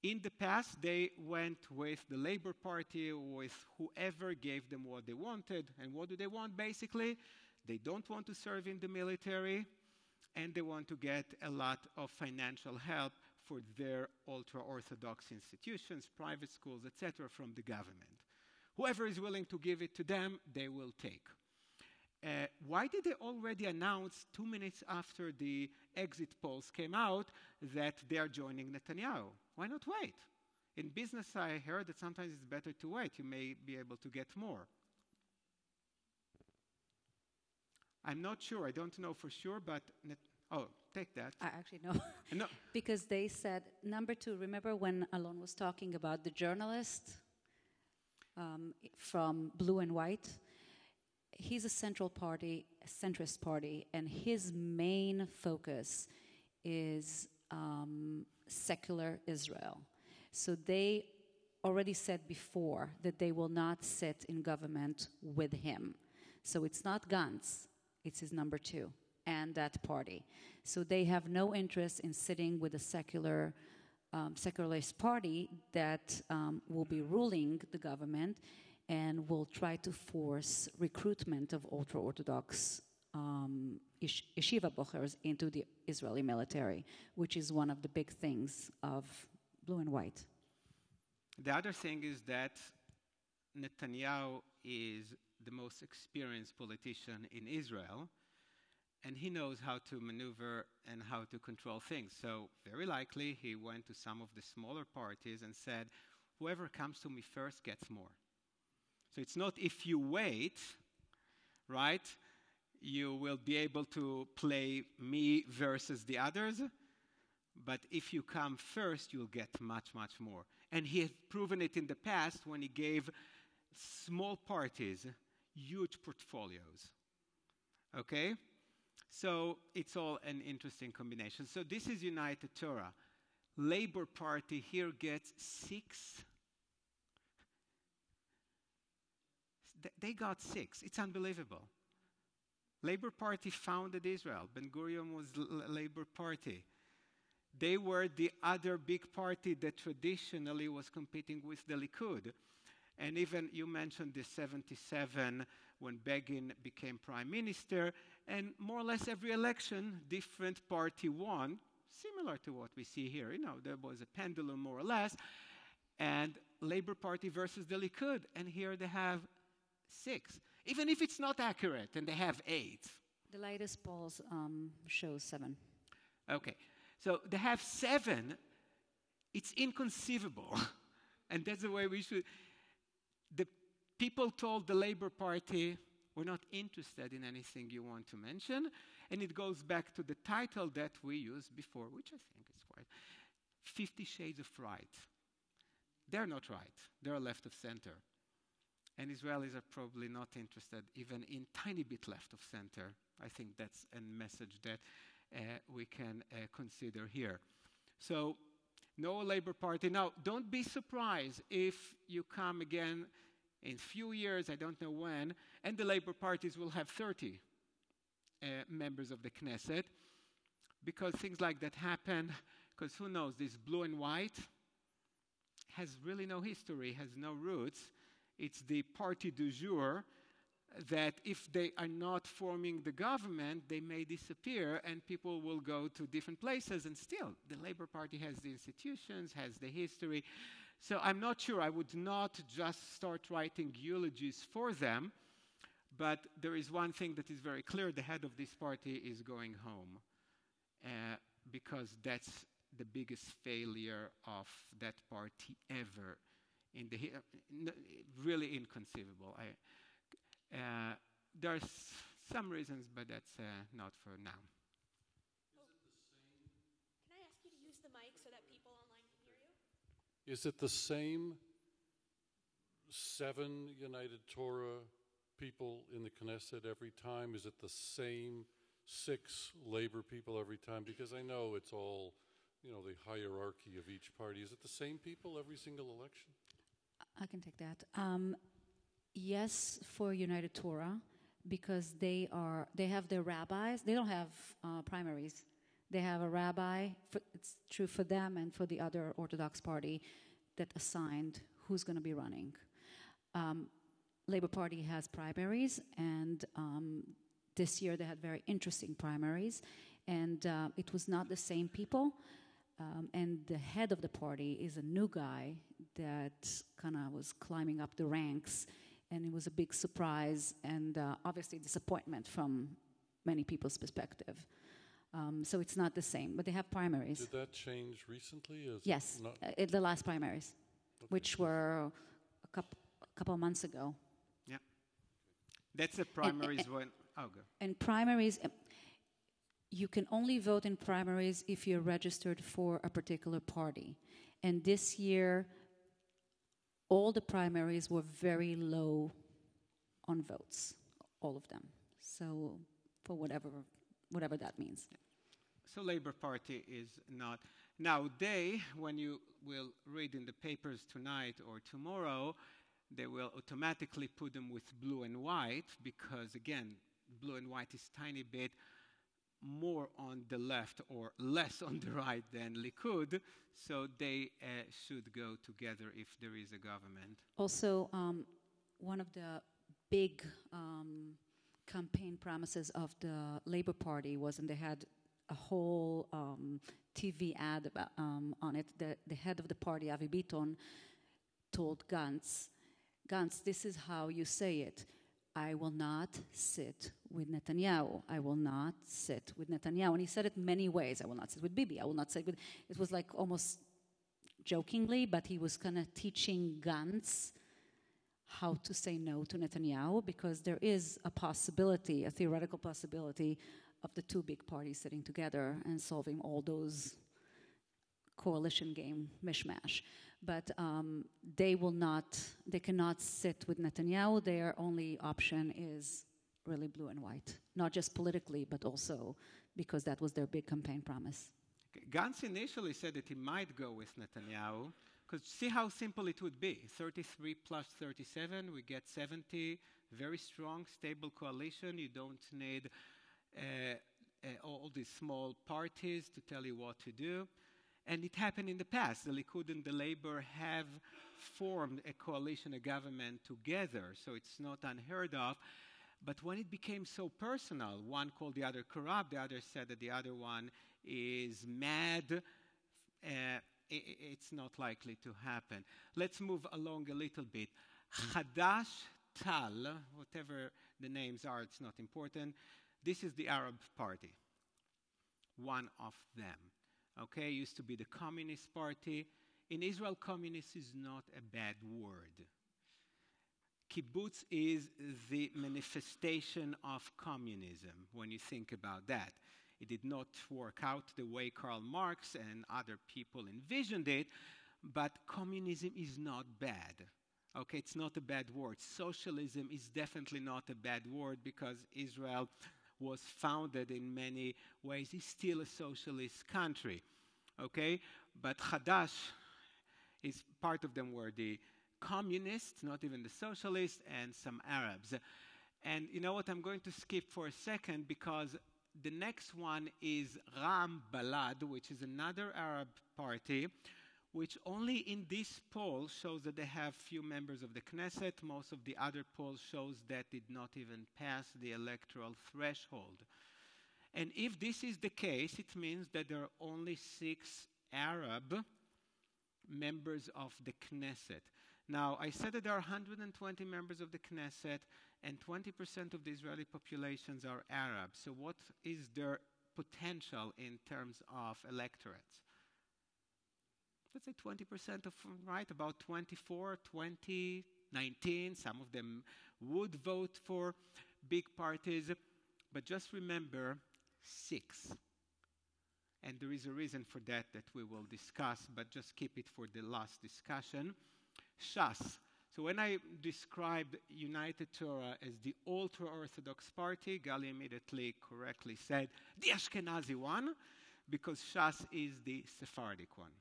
In the past, they went with the Labour Party, with whoever gave them what they wanted. And what do they want, basically? They don't want to serve in the military, and they want to get a lot of financial help for their ultra-Orthodox institutions, private schools, etc., from the government. Whoever is willing to give it to them, they will take. Why did they already announce 2 minutes after the exit polls came out that they are joining Netanyahu? Why not wait? In business, I heard that sometimes it's better to wait. You may be able to get more. I'm not sure. I don't know for sure, but... take that. I actually know. No. Because they said, number 2, remember when Alon was talking about the journalist from Blue and White? He's a centrist party, and his main focus is secular Israel. So they already said before that they will not sit in government with him. So it's not Gantz, it's his number 2 and that party. So they have no interest in sitting with a secularist party that will be ruling the government and will try to force recruitment of ultra-Orthodox yeshiva bochers into the Israeli military, which is one of the big things of Blue and White. The other thing is that Netanyahu is the most experienced politician in Israel, and he knows how to maneuver and how to control things. So very likely he went to some of the smaller parties and said, whoever comes to me first gets more. So it's not if you wait, right, you will be able to play me versus the others, but if you come first, you'll get much, much more. And he has proven it in the past when he gave small parties huge portfolios. Okay? So it's all an interesting combination. So this is United Torah. Labor Party here gets 6. They got 6. It's unbelievable. Labor Party founded Israel. Ben Gurion was Labor Party. They were the other big party that traditionally was competing with the Likud. And even you mentioned the 77 when Begin became prime minister, and more or less every election, different party won, similar to what we see here. You know, there was a pendulum more or less, and Labor Party versus the Likud, and here they have 6. Even if it's not accurate, and they have 8. The latest polls show 7. Okay, so they have 7. It's inconceivable, and that's the way we should. The people told the Labor Party, we're not interested in anything you want to mention, and it goes back to the title that we used before, which I think is quite 50 Shades of Right. They're not right. They're left of center. And Israelis are probably not interested even in tiny bit left of center. I think that's a message that we can consider here. So, no Labor Party. Now, don't be surprised if you come again in few years, I don't know when, and the Labor parties will have 30 members of the Knesset, because things like that happen, because who knows, this blue and white has really no history, has no roots. It's the party du jour that if they are not forming the government, they may disappear and people will go to different places, and still, the Labor Party has the institutions, has the history. So I'm not sure. I would not just start writing eulogies for them, but there is one thing that is very clear. The head of this party is going home because that's the biggest failure of that party ever. Really inconceivable. There are some reasons, but that's not for now. Can I ask you to use the mic so that people online can hear you? Is it the same 7 United Torah people in the Knesset every time? Is it the same 6 labor people every time? Because I know it's all, you know, the hierarchy of each party. Is it the same people every single election? I can take that. Yes, for United Torah, because they have their rabbis. They don't have primaries. They have a rabbi. It's true for them and for the other Orthodox party that assigned who's going to be running. Labor Party has primaries, and this year they had very interesting primaries, and it was not the same people. And the head of the party is a new guy that kind of was climbing up the ranks, and it was a big surprise and obviously disappointment from many people's perspective. So it's not the same, but they have primaries. Did that change recently? Yes, the last primaries, okay, which were a couple of months ago. Yeah, that's the primaries when. Oh, go. And primaries. You can only vote in primaries if you're registered for a particular party. And this year, all the primaries were very low on votes, all of them. So for whatever that means. So Labor Party is not. Now they, when you will read in the papers tonight or tomorrow, they will automatically put them with blue and white because, again, blue and white is tiny bit more on the left or less on the right than Likud, so they should go together if there is a government. Also, one of the big campaign promises of the Labor Party was, and they had a whole TV ad about, on it, the head of the party, Avi Biton, told Gantz, this is how you say it. I will not sit with Netanyahu. I will not sit with Netanyahu. And he said it many ways. I will not sit with Bibi. I will not sit with... It was like almost jokingly, but he was kind of teaching Gantz how to say no to Netanyahu, because there is a possibility, a theoretical possibility, of the two big parties sitting together and solving all those coalition game mishmash. but they cannot sit with Netanyahu. Their only option is really blue and white, not just politically, but also because that was their big campaign promise. Okay. Gantz initially said that he might go with Netanyahu, because see how simple it would be. 33 plus 37, we get 70, very strong, stable coalition. You don't need all these small parties to tell you what to do. And it happened in the past. The Likud and the Labour have formed a coalition, a government together, so it's not unheard of. But when it became so personal, one called the other corrupt, the other said that the other one is mad, it's not likely to happen. Let's move along a little bit. Hadash Tal, whatever the names are, it's not important. This is the Arab Party, one of them. Okay, used to be the Communist Party. In Israel, communist is not a bad word. Kibbutz is the manifestation of communism, when you think about that. It did not work out the way Karl Marx and other people envisioned it, but communism is not bad. Okay, it's not a bad word. Socialism is definitely not a bad word because Israel was founded in many ways. It's still a socialist country. Okay, but Hadash is part of them were the communists, not even the socialists, and some Arabs. And you know what, I'm going to skip for a second because the next one is Ram Balad, which is another Arab party, which only in this poll shows that they have few members of the Knesset. Most of the other polls shows that did not even pass the electoral threshold. And if this is the case, it means that there are only 6 Arab members of the Knesset. Now, I said that there are 120 members of the Knesset, and 20% of the Israeli populations are Arab. So what is their potential in terms of electorates? Let's say 20% of, right, about 24, 20, 19. Some of them would vote for big parties. But just remember, 6. And there is a reason for that we will discuss, but just keep it for the last discussion. Shas. So when I described United Torah as the ultra-Orthodox party, Gali immediately correctly said the Ashkenazi one, because Shas is the Sephardic one.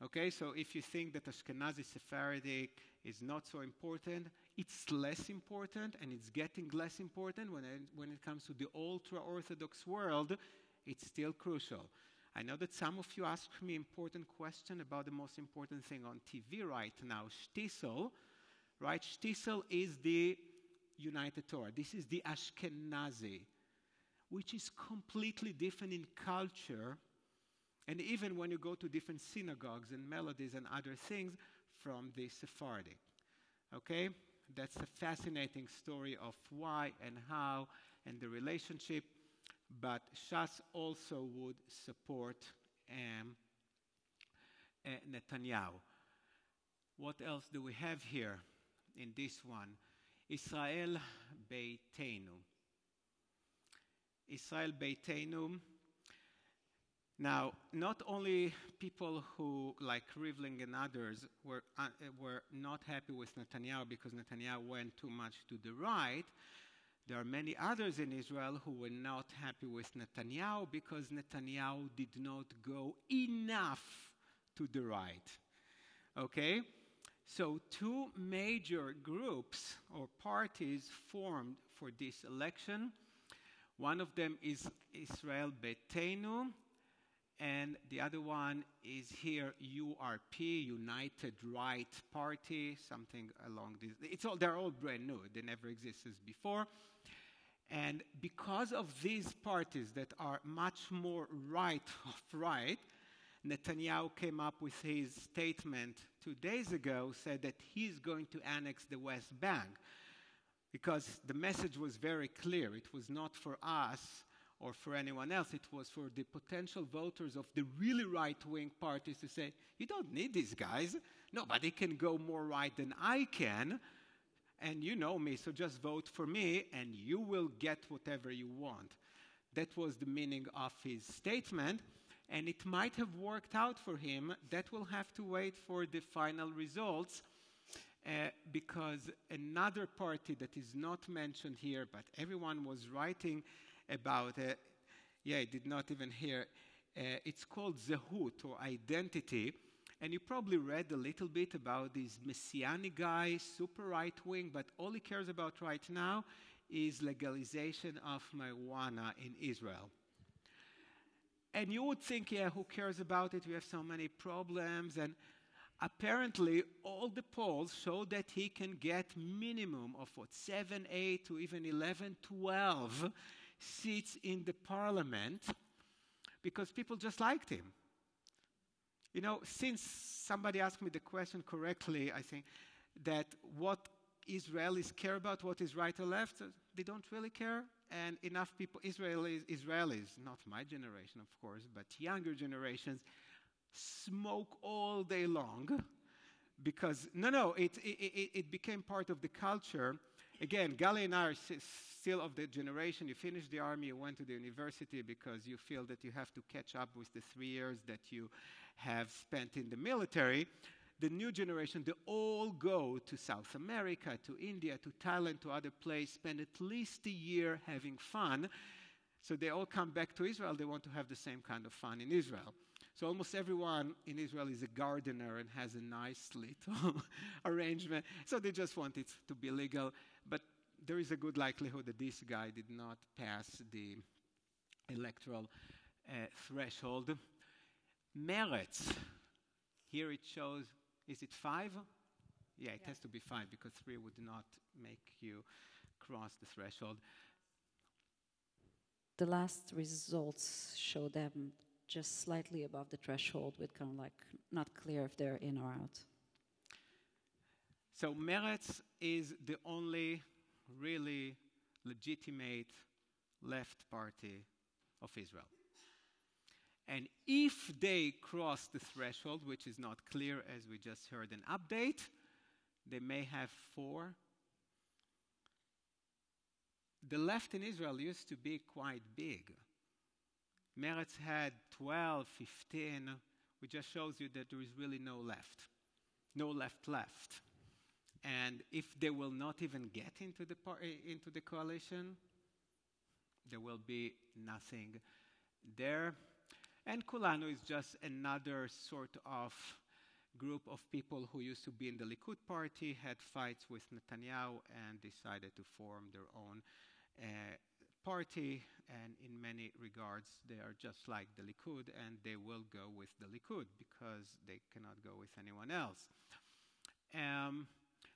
Okay, so if you think that Ashkenazi Sephardic is not so important, it's less important, and it's getting less important when it comes to the ultra-Orthodox world. It's still crucial. I know that some of you ask me important question about the most important thing on TV right now, Shtisel, right? Shtisel is the United Torah. This is the Ashkenazi, which is completely different in culture, and even when you go to different synagogues and melodies and other things from the Sephardic. Okay? That's a fascinating story of why and how and the relationship. But Shas also would support Netanyahu. What else do we have here in this one? Israel Beitenu. Israel Beitenu. Now, not only people who, like Rivlin and others, were not happy with Netanyahu because Netanyahu went too much to the right. There are many others in Israel who were not happy with Netanyahu because Netanyahu did not go enough to the right. Okay? So 2 major groups or parties formed for this election. One of them is Israel Beitenu, and the other one is here URP, United Right Party, something along this. They're all brand new. They never existed before. And because of these parties that are much more right of right, Netanyahu came up with his statement 2 days ago, said that he's going to annex the West Bank. Because the message was very clear. It was not for us or for anyone else. It was for the potential voters of the really right-wing parties to say, you don't need these guys. Nobody can go more right than I can. And you know me, so just vote for me, and you will get whatever you want. That was the meaning of his statement. And it might have worked out for him. That will have to wait for the final results, because another party that is not mentioned here, but everyone was writing about it, I did not even hear, it's called Zehut, or identity. And you probably read a little bit about this messianic guy, super right-wing, but all he cares about right now is legalization of marijuana in Israel. And you would think, who cares about it? We have so many problems. And apparently, all the polls show that he can get minimum of 7, 8, to even 11, 12 seats in the parliament, because people just liked him. You know, since somebody asked me the question correctly, I think, that what Israelis care about, what is right or left, they don't really care. And enough people, Israelis, not my generation, of course, but younger generations, smoke all day long because, it became part of the culture. Again, Gali and I are still of the generation, you finished the army, you went to the university because you feel that you have to catch up with the 3 years that you have spent in the military. The new generation, they all go to South America, to India, to Thailand, to other places, spend at least a year having fun. So they all come back to Israel, they want to have the same kind of fun in Israel. So almost everyone in Israel is a gardener and has a nice little arrangement. So they just want it to be legal. But there is a good likelihood that this guy did not pass the electoral threshold. Meretz, here it shows, is it 5? Yeah, it has to be 5 because 3 would not make you cross the threshold. The last results show them just slightly above the threshold, with kind of like not clear if they're in or out. So Meretz is the only really legitimate left party of Israel. And if they cross the threshold, which is not clear as we just heard an update, they may have 4. The left in Israel used to be quite big. Meretz had 12, 15, which just shows you that there is really no left. No left. And if they will not even get into the coalition, there will be nothing there. And Kulanu is just another sort of group of people who used to be in the Likud party, had fights with Netanyahu, and decided to form their own party. And in many regards, they are just like the Likud, and they will go with the Likud because they cannot go with anyone else.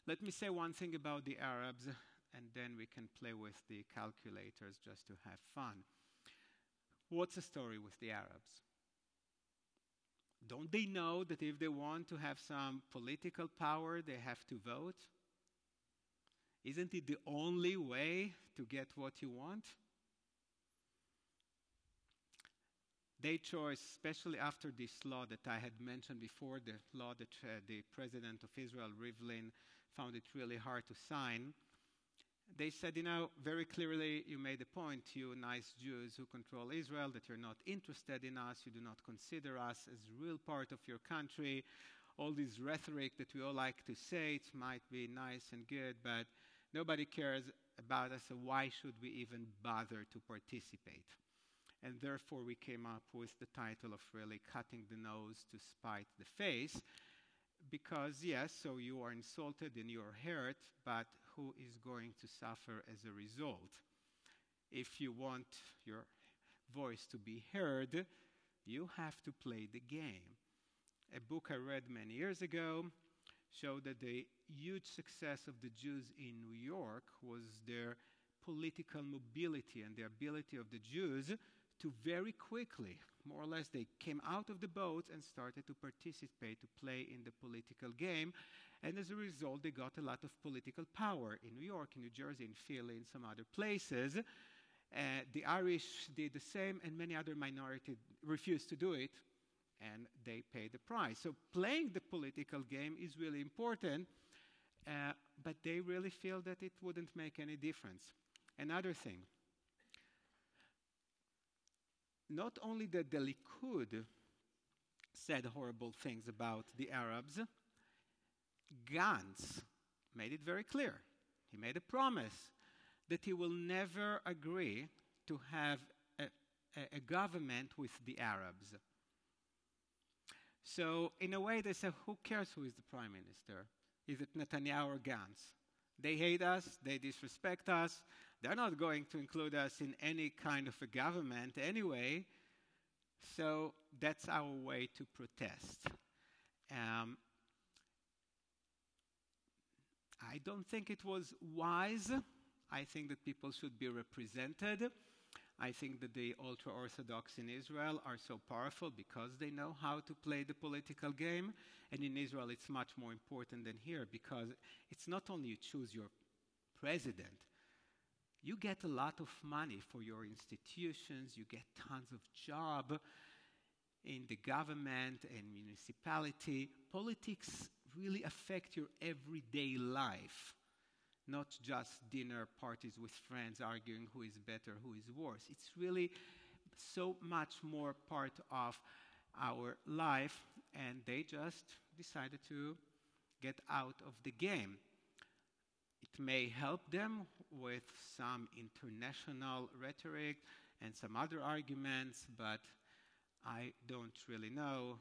Let me say one thing about the Arabs, and then we can play with the calculators just to have fun. What's the story with the Arabs? Don't they know that if they want to have some political power, they have to vote? Isn't it the only way to get what you want? They chose, especially after this law that I had mentioned before, the law that the president of Israel, Rivlin, found it really hard to sign. They said, very clearly, you made a point, you nice Jews who control Israel, that you're not interested in us, you do not consider us as a real part of your country. All this rhetoric that we all like to say, it might be nice and good, but nobody cares about us, so why should we even bother to participate? And therefore, we came up with the title of really cutting the nose to spite the face, because yes, so you are insulted and you are hurt, but who is going to suffer as a result? If you want your voice to be heard, you have to play the game. A book I read many years ago showed that the huge success of the Jews in New York was their political mobility and the ability of the Jews to very quickly, more or less, they came out of the boat and started to participate, to play in the political game. And as a result, they got a lot of political power in New York, in New Jersey, in Philly, in some other places. The Irish did the same, and many other minorities refused to do it, and they paid the price. So playing the political game is really important, but they really feel that it wouldn't make any difference. Another thing, not only that the Likud said horrible things about the Arabs, Gantz made it very clear. He made a promise that he will never agree to have a government with the Arabs. So, in a way, they say, who cares who is the prime minister? Is it Netanyahu or Gantz? They hate us, they disrespect us, they're not going to include us in any kind of a government anyway, so that's our way to protest. I don't think it was wise. I think that people should be represented. I think that the ultra-Orthodox in Israel are so powerful because they know how to play the political game. And in Israel, it's much more important than here because it's not only you choose your president, you get a lot of money for your institutions, you get tons of jobs in the government and municipality. Politics really affect your everyday life. Not just dinner parties with friends arguing who is better, who is worse. It's really so much more part of our life, and they just decided to get out of the game. It may help them with some international rhetoric and some other arguments, but I don't really know.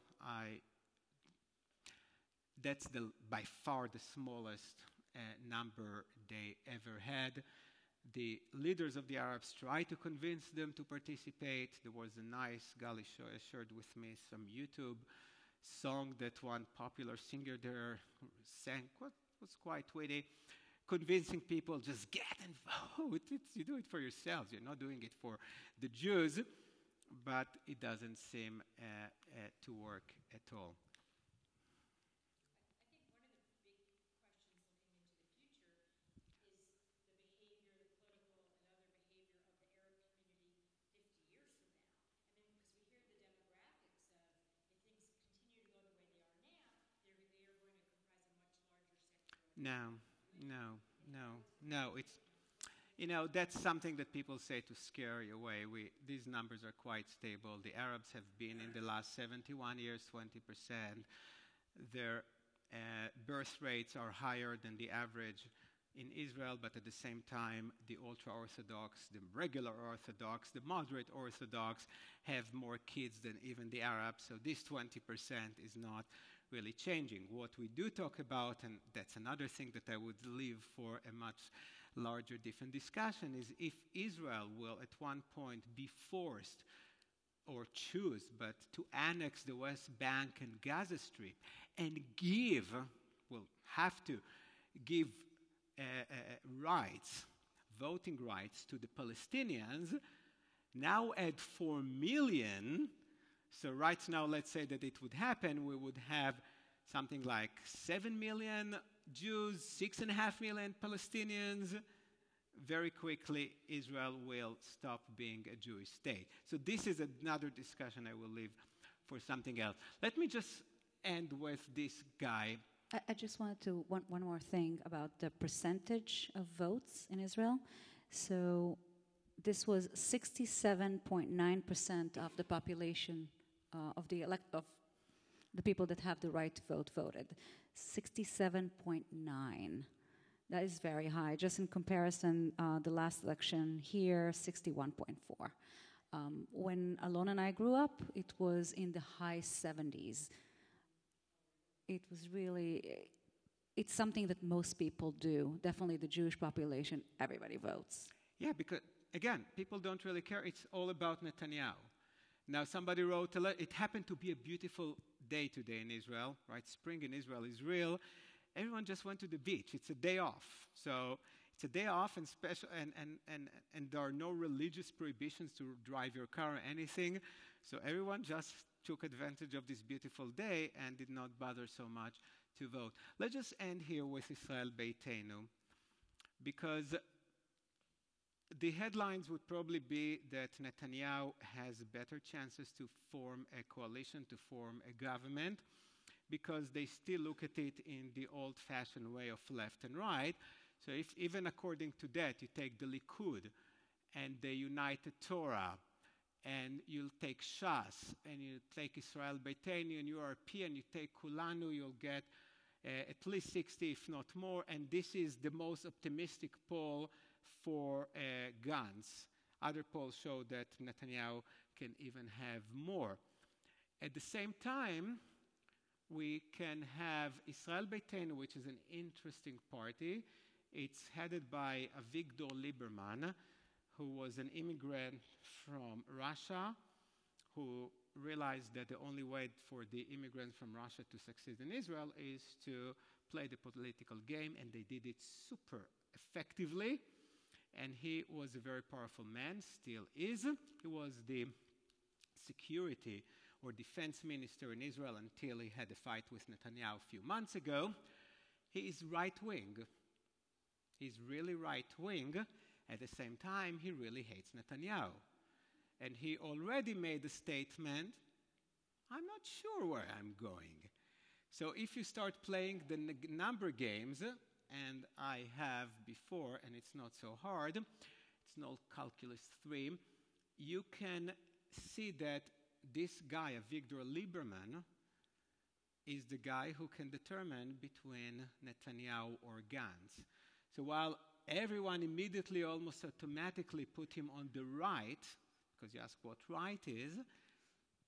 That's by far the smallest number they ever had. The leaders of the Arabs tried to convince them to participate. There was a nice, Gali shared with me some YouTube song that one popular singer there sang, was quite witty, convincing people just get and vote. You do it for yourselves. You're not doing it for the Jews. But it doesn't seem to work at all. No. It's, that's something that people say to scare you away. These numbers are quite stable. The Arabs have been in the last 71 years, 20%. Their birth rates are higher than the average in Israel, but at the same time, the ultra-Orthodox, the regular Orthodox, the moderate Orthodox have more kids than even the Arabs. So this 20% is not really changing. What we do talk about, and that's another thing that I would leave for a much larger different discussion, is if Israel will at one point be forced or choose, but to annex the West Bank and Gaza Strip and will have to give voting rights to the Palestinians, now add 4 million. So right now, let's say that it would happen, we would have something like 7 million Jews, 6.5 million Palestinians. Very quickly, Israel will stop being a Jewish state. So this is another discussion I will leave for something else. Let me just end with this guy. I just wanted to, one more thing about the percentage of votes in Israel. So this was 67.9% of the population of the people that have the right to vote voted. 67.9. That is very high. Just in comparison, the last election here, 61.4. When Alon and I grew up, it was in the high 70s. It was really, it's something that most people do. Definitely the Jewish population, everybody votes. Yeah, because, again, people don't really care. It's all about Netanyahu. Now, somebody wrote, it happened to be a beautiful day today in Israel, right? Spring in Israel is real. Everyone just went to the beach. It's a day off. So it's a day off and special, and there are no religious prohibitions to drive your car or anything. So everyone just took advantage of this beautiful day and did not bother so much to vote. Let's just end here with Israel Beitenu, because the headlines would probably be that Netanyahu has better chances to form a coalition, to form a government, because they still look at it in the old-fashioned way of left and right. So if even according to that, you take the Likud and the United Torah and you'll take Shas, and you take Israel Beitenu, and URP, and you take Kulanu, you'll get at least 60, if not more. And this is the most optimistic poll for Gantz. Other polls show that Netanyahu can even have more. At the same time, we can have Israel Beitenu, which is an interesting party. It's headed by Avigdor Lieberman, who was an immigrant from Russia, who realized that the only way for the immigrants from Russia to succeed in Israel is to play the political game, and they did it super effectively. And he was a very powerful man, still is. He was the security or defense minister in Israel until he had a fight with Netanyahu a few months ago. He is right-wing. He's really right-wing. At the same time, he really hates Netanyahu. And he already made a statement, I'm not sure where I'm going. So if you start playing the number games, and I have before, and it's not so hard, it's not calculus 3, you can see that this guy, Avigdor Lieberman, is the guy who can determine between Netanyahu or Gantz. So while everyone immediately, almost automatically put him on the right, because you ask what right is,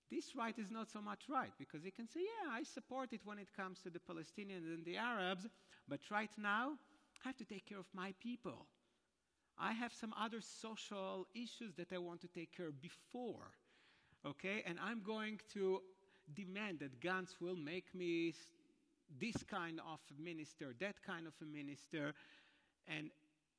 this right is not so much right, because he can say, yeah, I support it when it comes to the Palestinians and the Arabs, but right now, I have to take care of my people. I have some other social issues that I want to take care of before, okay? And I'm going to demand that Gantz will make me this kind of a minister, that kind of a minister, and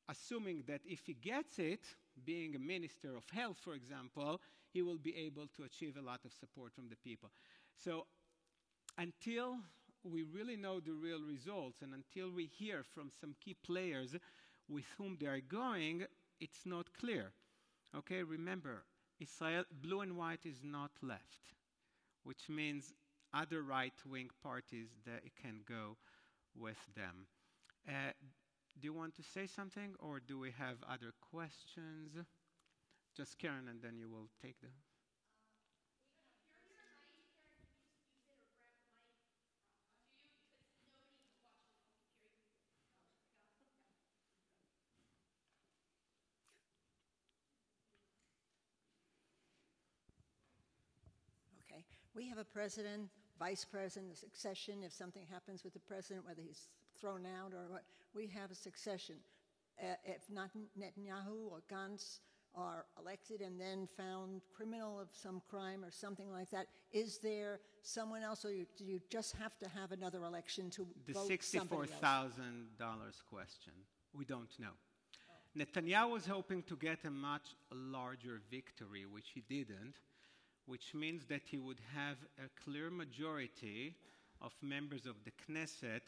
assuming that if he gets it, being a minister of health, for example, he will be able to achieve a lot of support from the people. So until we really know the real results and until we hear from some key players with whom they are going, it's not clear. Okay, remember, Israel, blue and white is not left, which means other right-wing parties that can go with them. Do you want to say something, or do we have other questions? Just Karen, and then you will take the... Okay. We have a president, vice president, a succession. If something happens with the president, whether he's thrown out or what, we have a succession. If not Netanyahu or Gantz are elected and then found criminal of some crime or something like that, is there someone else, or do you just have to have another election to vote somebody else? The $64,000 question. We don't know. Oh. Netanyahu was hoping to get a much larger victory, which he didn't, which means that he would have a clear majority of members of the Knesset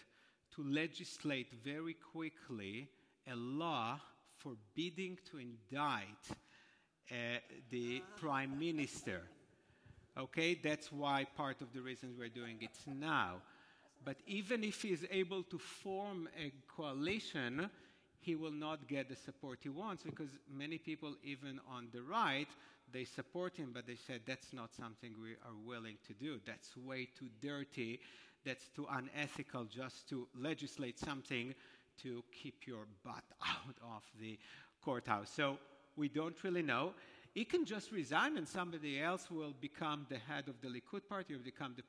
to legislate very quickly a law forbidding to indict the prime minister. Okay, that's why part of the reasons we're doing it now. But even if he is able to form a coalition, he will not get the support he wants, because many people, even on the right, they support him, but they said that's not something we are willing to do. That's way too dirty. That's too unethical just to legislate something to keep your butt out of the courthouse. So we don't really know. He can just resign and somebody else will become the head of the Likud party or become the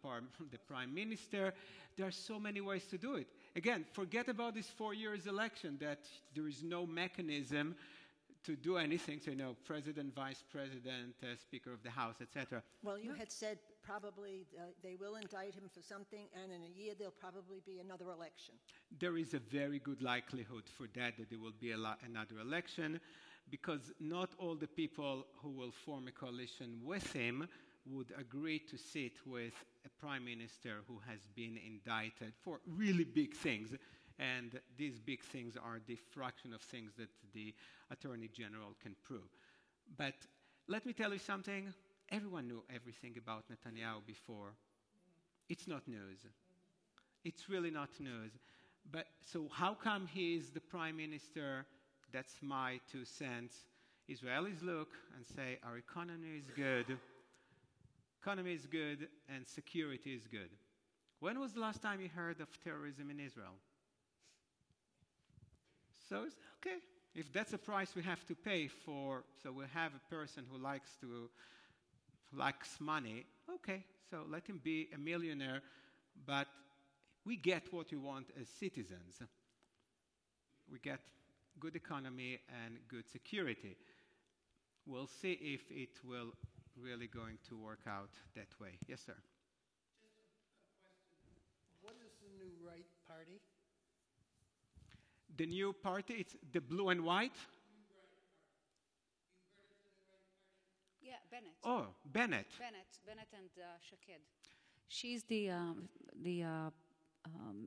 prime minister. There are so many ways to do it. Again, forget about this 4 years election, that there is no mechanism to do anything. So, president, vice president, speaker of the House, etc. Well, you had said probably they will indict him for something, and in a year there'll probably be another election. There is a very good likelihood for that there will be another election, because not all the people who will form a coalition with him would agree to sit with a prime minister who has been indicted for really big things. And these big things are the fraction of things that the Attorney General can prove. But let me tell you something. Everyone knew everything about Netanyahu before. It's not news. It's really not news. But so how come he is the prime minister? That's my 2 cents. Israelis look and say, our economy is good, and security is good. When was the last time you heard of terrorism in Israel? So, okay, if that's a price we have to pay for, so we have a person who likes money, okay, so let him be a millionaire, but we get what we want as citizens. We get good economy and good security. We'll see if it will really going to work out that way. Yes, sir. Just a question. What is the new right party? The new party, it's the blue and white? Yeah, Bennett. Oh, Bennett. Bennett and Shaked. She's the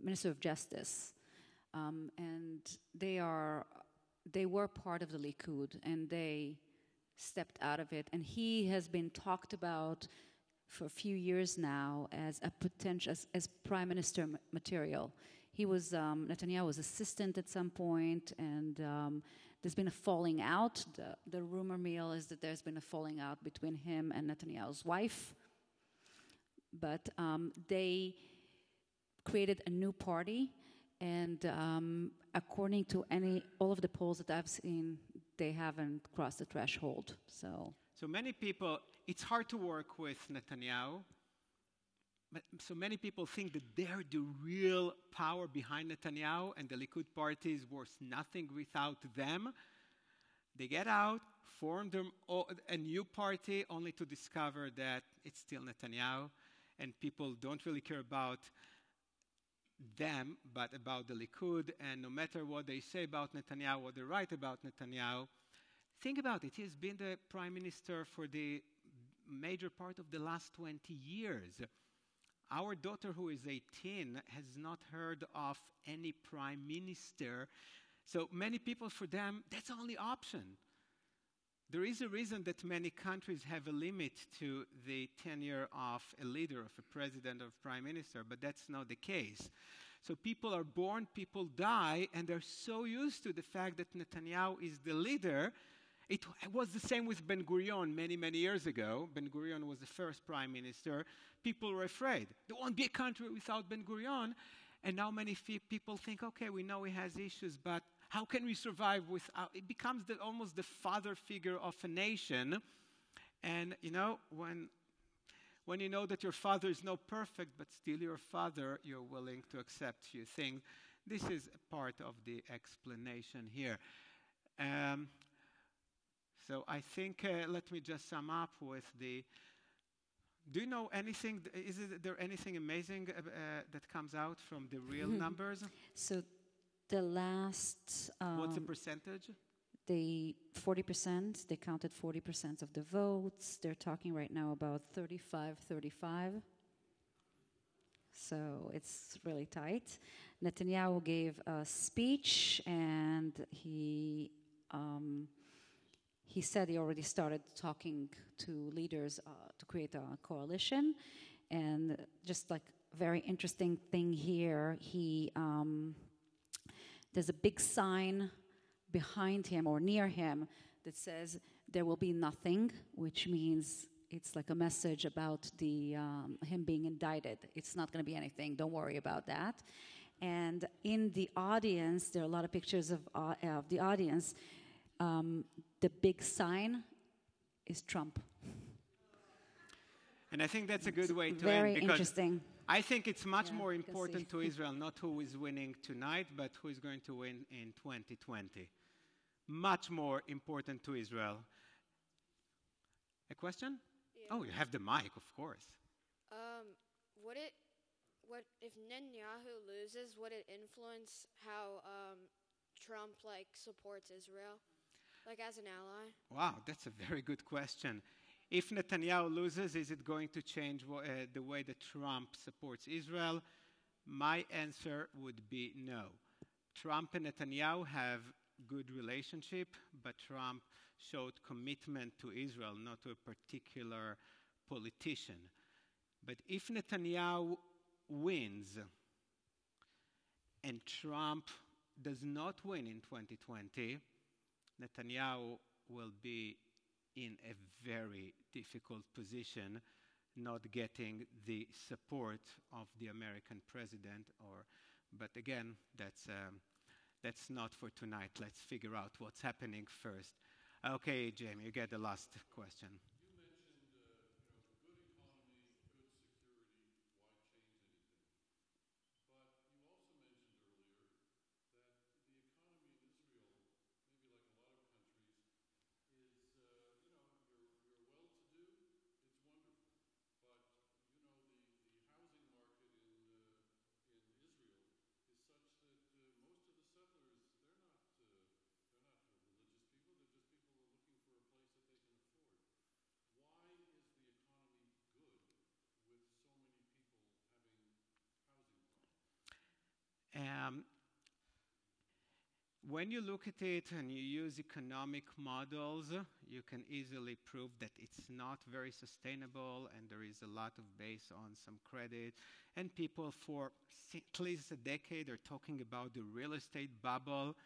Minister of Justice, and they were part of the Likud, and they stepped out of it. And he has been talked about for a few years now as a potential as prime minister material. He was Netanyahu's assistant at some point, and there's been a falling out. The rumor mill is that there's been a falling out between him and Netanyahu's wife. But they created a new party, and according to all of the polls that I've seen, they haven't crossed the threshold. So many people, it's hard to work with Netanyahu. But so many people think that they're the real power behind Netanyahu, and the Likud party is worth nothing without them. They get out, form a new party, only to discover that it's still Netanyahu, and people don't really care about them, but about the Likud. And no matter what they say about Netanyahu, what they write about Netanyahu, think about it. He's been the prime minister for the major part of the last 20 years. Our daughter, who is 18, has not heard of any prime minister. So many people, for them, that's the only option. There is a reason that many countries have a limit to the tenure of a leader, of a president or prime minister, but that's not the case. So people are born, people die, and they're so used to the fact that Netanyahu is the leader. It was the same with Ben Gurion many, many years ago. Ben Gurion was the first prime minister. People were afraid. There won't be a country without Ben Gurion. And now many people think, okay, we know he has issues, but how can we survive without? It becomes almost the father figure of a nation. And, you know, when you know that your father is not perfect, but still your father, you're willing to accept few things. This is a part of the explanation here. So I think, let me just sum up with do you know anything, there anything amazing that comes out from the real numbers? So the last... what's the percentage? The 40%, they counted 40% of the votes. They're talking right now about 35-35. So it's really tight. Netanyahu gave a speech, and he said he already started talking to leaders to create a coalition. And just like very interesting thing here, there's a big sign behind him or near him that says there will be nothing, which means it's like a message about him being indicted. It's not going to be anything. Don't worry about that. And in the audience, there are a lot of pictures of the audience. The big sign is Trump. And I think that's a good way to very end, because interesting. I think it's much more important to Israel, not who is winning tonight, but who is going to win in 2020. Much more important to Israel. A question? Yeah. Oh, you have the mic, of course. What if Netanyahu loses? Would it influence how Trump supports Israel, as an ally? Wow, that's a very good question. If Netanyahu loses, is it going to change the way that Trump supports Israel? My answer would be no. Trump and Netanyahu have good relationship, but Trump showed commitment to Israel, not to a particular politician. But if Netanyahu wins and Trump does not win in 2020, Netanyahu will be in a very difficult position, not getting the support of the American president. But again, that's not for tonight. Let's figure out what's happening first. Okay, Jamie, you get the last question. When you look at it and you use economic models, you can easily prove that it's not very sustainable, and there is a lot of base on some credit. And people for at least a decade are talking about the real estate bubble,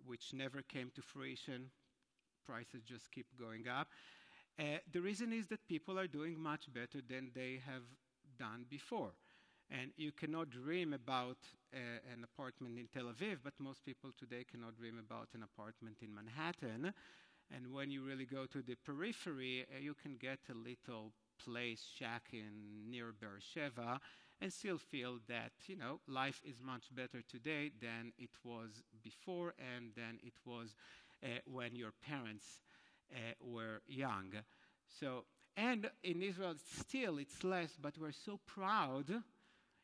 which never came to fruition. Prices just keep going up. The reason is that people are doing much better than they have done before. And you cannot dream about an apartment in Tel Aviv, but most people today cannot dream about an apartment in Manhattan. And when you really go to the periphery, you can get a little place, shack near Beersheba, and still feel that, life is much better today than it was before and than it was when your parents were young. So, and in Israel, it's less, but we're so proud.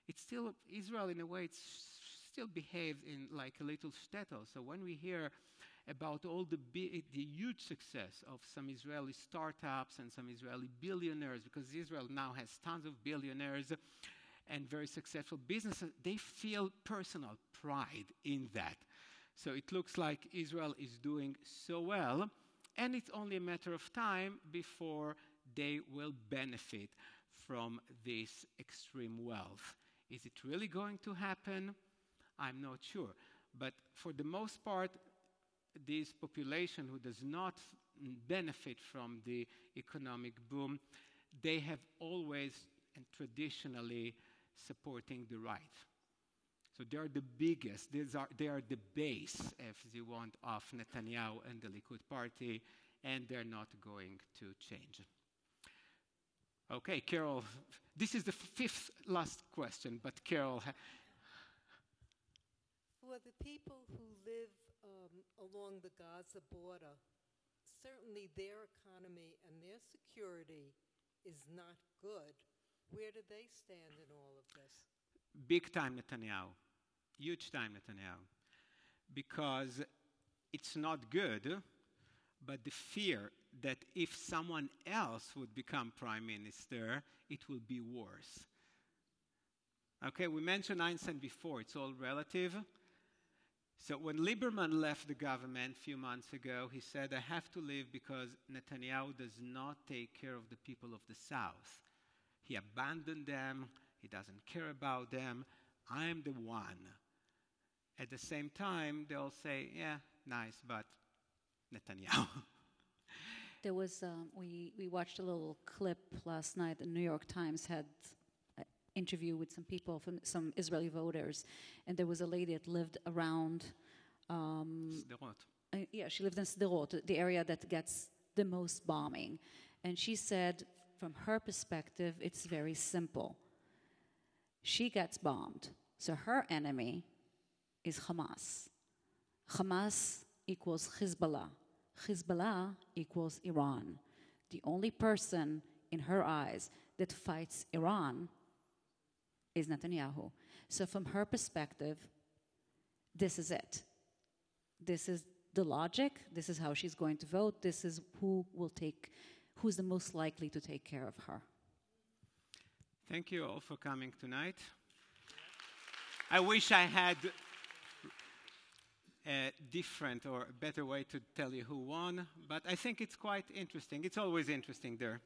It's still, Israel in a way, it still behaves in like a little shtetl. So when we hear about all the huge success of some Israeli startups and some Israeli billionaires, because Israel now has tons of billionaires and very successful businesses, they feel personal pride in that. So it looks like Israel is doing so well, and it's only a matter of time before they will benefit from this extreme wealth. Is it really going to happen? I'm not sure. But for the most part, this population who does not benefit from the economic boom, they have always and traditionally supporting the right. So they are the biggest, they are the base, if you want, of Netanyahu and the Likud party, and they're not going to change. Okay, Carol, this is the fifth last question, but Carol. For the people who live along the Gaza border, certainly their economy and their security is not good. Where do they stand in all of this? Big time Netanyahu. Huge time Netanyahu. Because it's not good, but the fear that if someone else would become prime minister, it will be worse. Okay, we mentioned Einstein before, it's all relative. So when Lieberman left the government a few months ago, he said, I have to leave because Netanyahu does not take care of the people of the South. He abandoned them, he doesn't care about them, I'm the one. At the same time, they'll say, yeah, nice, but Netanyahu. There was, we watched a little clip last night. The New York Times had an interview with some people, from some Israeli voters, and there was a lady that lived around... Sderot. Yeah, she lived in Sderot, the area that gets the most bombing. And she said, from her perspective, it's very simple. She gets bombed, so her enemy is Hamas. Hamas equals Hezbollah. Hezbollah equals Iran. The only person in her eyes that fights Iran is Netanyahu. So from her perspective, this is it. This is the logic. This is how she's going to vote. This is who's the most likely to take care of her. Thank you all for coming tonight. I wish I had a different or a better way to tell you who won, but I think it's quite interesting. It's always interesting there.